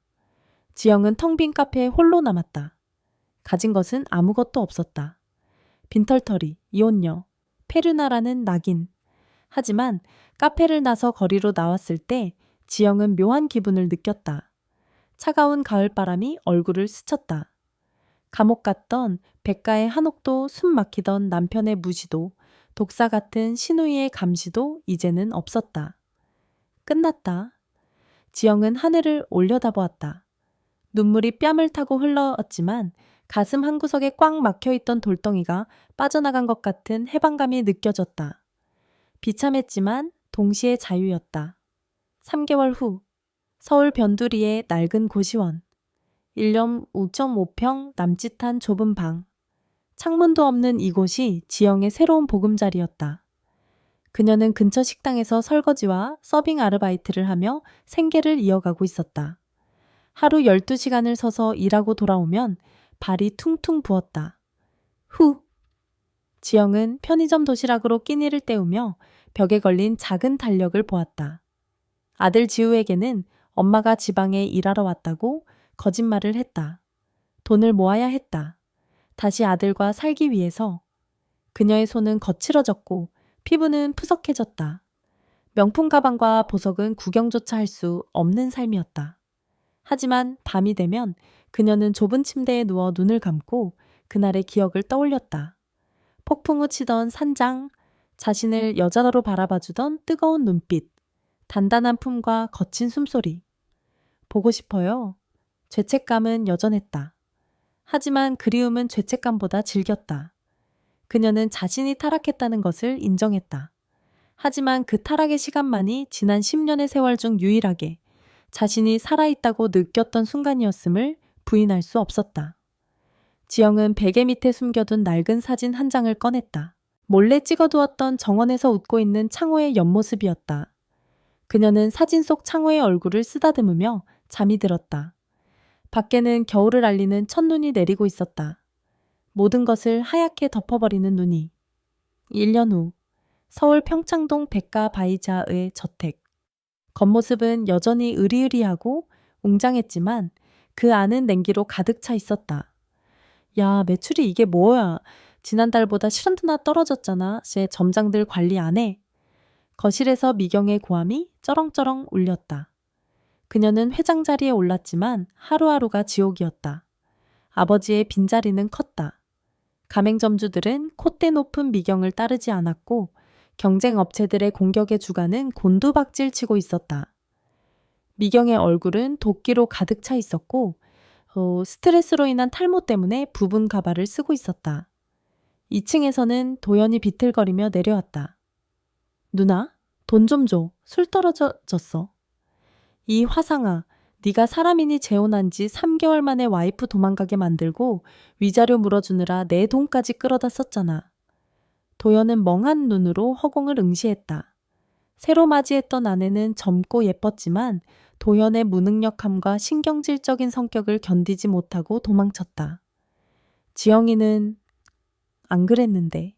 지영은 텅 빈 카페에 홀로 남았다. 가진 것은 아무것도 없었다. 빈털터리, 이혼녀, 페르나라는 낙인. 하지만 카페를 나서 거리로 나왔을 때 지영은 묘한 기분을 느꼈다. 차가운 가을바람이 얼굴을 스쳤다. 감옥 갔던 백가의 한옥도 숨 막히던 남편의 무시도 독사 같은 신우이의 감시도 이제는 없었다. 끝났다. 지영은 하늘을 올려다보았다. 눈물이 뺨을 타고 흘렀지만 가슴 한구석에 꽉 막혀있던 돌덩이가 빠져나간 것 같은 해방감이 느껴졌다. 비참했지만 동시에 자유였다. 3개월 후 서울 변두리의 낡은 고시원. 1년 5.5평 남짓한 좁은 방. 창문도 없는 이곳이 지영의 새로운 보금자리였다. 그녀는 근처 식당에서 설거지와 서빙 아르바이트를 하며 생계를 이어가고 있었다. 하루 12시간을 서서 일하고 돌아오면 발이 퉁퉁 부었다. 후! 지영은 편의점 도시락으로 끼니를 때우며 벽에 걸린 작은 달력을 보았다. 아들 지우에게는 엄마가 지방에 일하러 왔다고 거짓말을 했다. 돈을 모아야 했다. 다시 아들과 살기 위해서. 그녀의 손은 거칠어졌고 피부는 푸석해졌다. 명품 가방과 보석은 구경조차 할 수 없는 삶이었다. 하지만 밤이 되면 그녀는 좁은 침대에 누워 눈을 감고 그날의 기억을 떠올렸다. 폭풍우 치던 산장, 자신을 여자로 바라봐주던 뜨거운 눈빛, 단단한 품과 거친 숨소리. 보고 싶어요. 죄책감은 여전했다. 하지만 그리움은 죄책감보다 질겼다. 그녀는 자신이 타락했다는 것을 인정했다. 하지만 그 타락의 시간만이 지난 10년의 세월 중 유일하게 자신이 살아있다고 느꼈던 순간이었음을 부인할 수 없었다. 지영은 베개 밑에 숨겨둔 낡은 사진 한 장을 꺼냈다. 몰래 찍어두었던 정원에서 웃고 있는 창호의 옆모습이었다. 그녀는 사진 속 창호의 얼굴을 쓰다듬으며 잠이 들었다. 밖에는 겨울을 알리는 첫눈이 내리고 있었다. 모든 것을 하얗게 덮어버리는 눈이. 1년 후 서울 평창동 백가 바이자의 저택. 겉모습은 여전히 으리으리하고 웅장했지만 그 안은 냉기로 가득 차 있었다. 야, 매출이 이게 뭐야? 지난달보다 실현도나 떨어졌잖아. 쟤 점장들 관리 안 해. 거실에서 미경의 고함이 쩌렁쩌렁 울렸다. 그녀는 회장 자리에 올랐지만 하루하루가 지옥이었다. 아버지의 빈자리는 컸다. 가맹점주들은 콧대 높은 미경을 따르지 않았고 경쟁 업체들의 공격의 주가는 곤두박질 치고 있었다. 미경의 얼굴은 도끼로 가득 차 있었고 스트레스로 인한 탈모 때문에 부분 가발을 쓰고 있었다. 2층에서는 도연이 비틀거리며 내려왔다. 누나, 돈 좀 줘. 술 떨어졌어. 이 화상아, 네가 사람이니 재혼한 지 3개월 만에 와이프 도망가게 만들고 위자료 물어주느라 내 돈까지 끌어다 썼잖아. 도연은 멍한 눈으로 허공을 응시했다. 새로 맞이했던 아내는 젊고 예뻤지만 도연의 무능력함과 신경질적인 성격을 견디지 못하고 도망쳤다. 지영이는 안 그랬는데.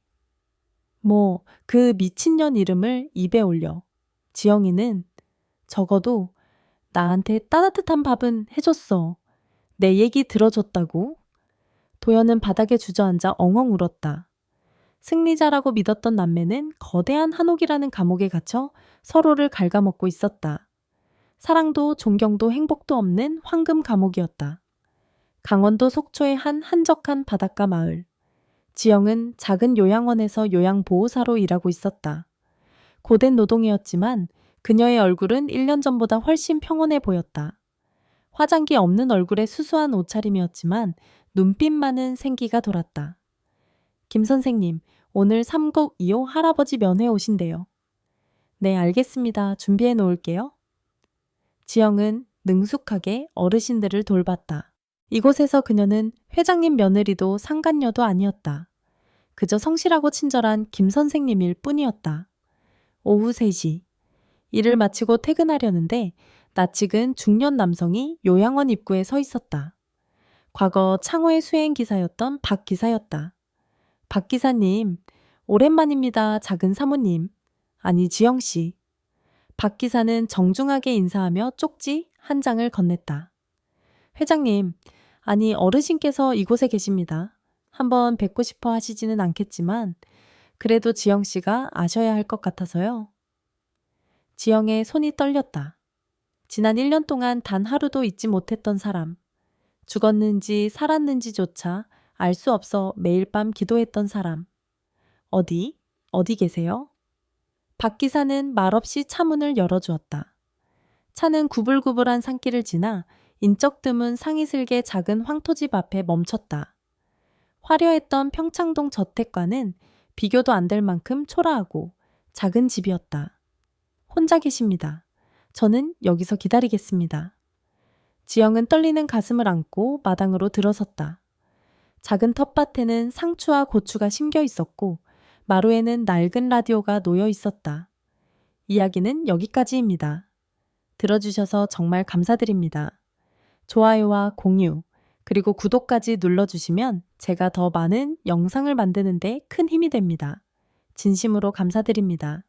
그 미친년 이름을 입에 올려. 지영이는 적어도 나한테 따뜻한 밥은 해줬어. 내 얘기 들어줬다고. 도연은 바닥에 주저앉아 엉엉 울었다. 승리자라고 믿었던 남매는 거대한 한옥이라는 감옥에 갇혀 서로를 갉아먹고 있었다. 사랑도 존경도 행복도 없는 황금 감옥이었다. 강원도 속초의 한 한적한 바닷가 마을. 지영은 작은 요양원에서 요양보호사로 일하고 있었다. 고된 노동이었지만 그녀의 얼굴은 1년 전보다 훨씬 평온해 보였다. 화장기 없는 얼굴에 수수한 옷차림이었지만 눈빛만은 생기가 돌았다. 김 선생님, 오늘 3국 2호 할아버지 면회 오신대요. 네, 알겠습니다. 준비해 놓을게요. 지영은 능숙하게 어르신들을 돌봤다. 이곳에서 그녀는 회장님 며느리도 상간녀도 아니었다. 그저 성실하고 친절한 김 선생님일 뿐이었다. 오후 3시. 일을 마치고 퇴근하려는데 낯익은 중년 남성이 요양원 입구에 서 있었다. 과거 창호의 수행기사였던 박 기사였다. 박 기사님, 오랜만입니다. 작은 사모님. 아니, 지영씨. 박 기사는 정중하게 인사하며 쪽지 한 장을 건넸다. 회장님, 아니 어르신께서 이곳에 계십니다. 한번 뵙고 싶어 하시지는 않겠지만 그래도 지영씨가 아셔야 할 것 같아서요. 지영의 손이 떨렸다. 지난 1년 동안 단 하루도 잊지 못했던 사람. 죽었는지 살았는지조차 알 수 없어 매일 밤 기도했던 사람. 어디 계세요? 박 기사는 말없이 차문을 열어주었다. 차는 구불구불한 산길을 지나 인적 드문 상이슬개 작은 황토집 앞에 멈췄다. 화려했던 평창동 저택과는 비교도 안 될 만큼 초라하고 작은 집이었다. 혼자 계십니다. 저는 여기서 기다리겠습니다. 지영은 떨리는 가슴을 안고 마당으로 들어섰다. 작은 텃밭에는 상추와 고추가 심겨 있었고 마루에는 낡은 라디오가 놓여 있었다. 이야기는 여기까지입니다. 들어주셔서 정말 감사드립니다. 좋아요와 공유, 그리고 구독까지 눌러주시면 제가 더 많은 영상을 만드는 데 큰 힘이 됩니다. 진심으로 감사드립니다.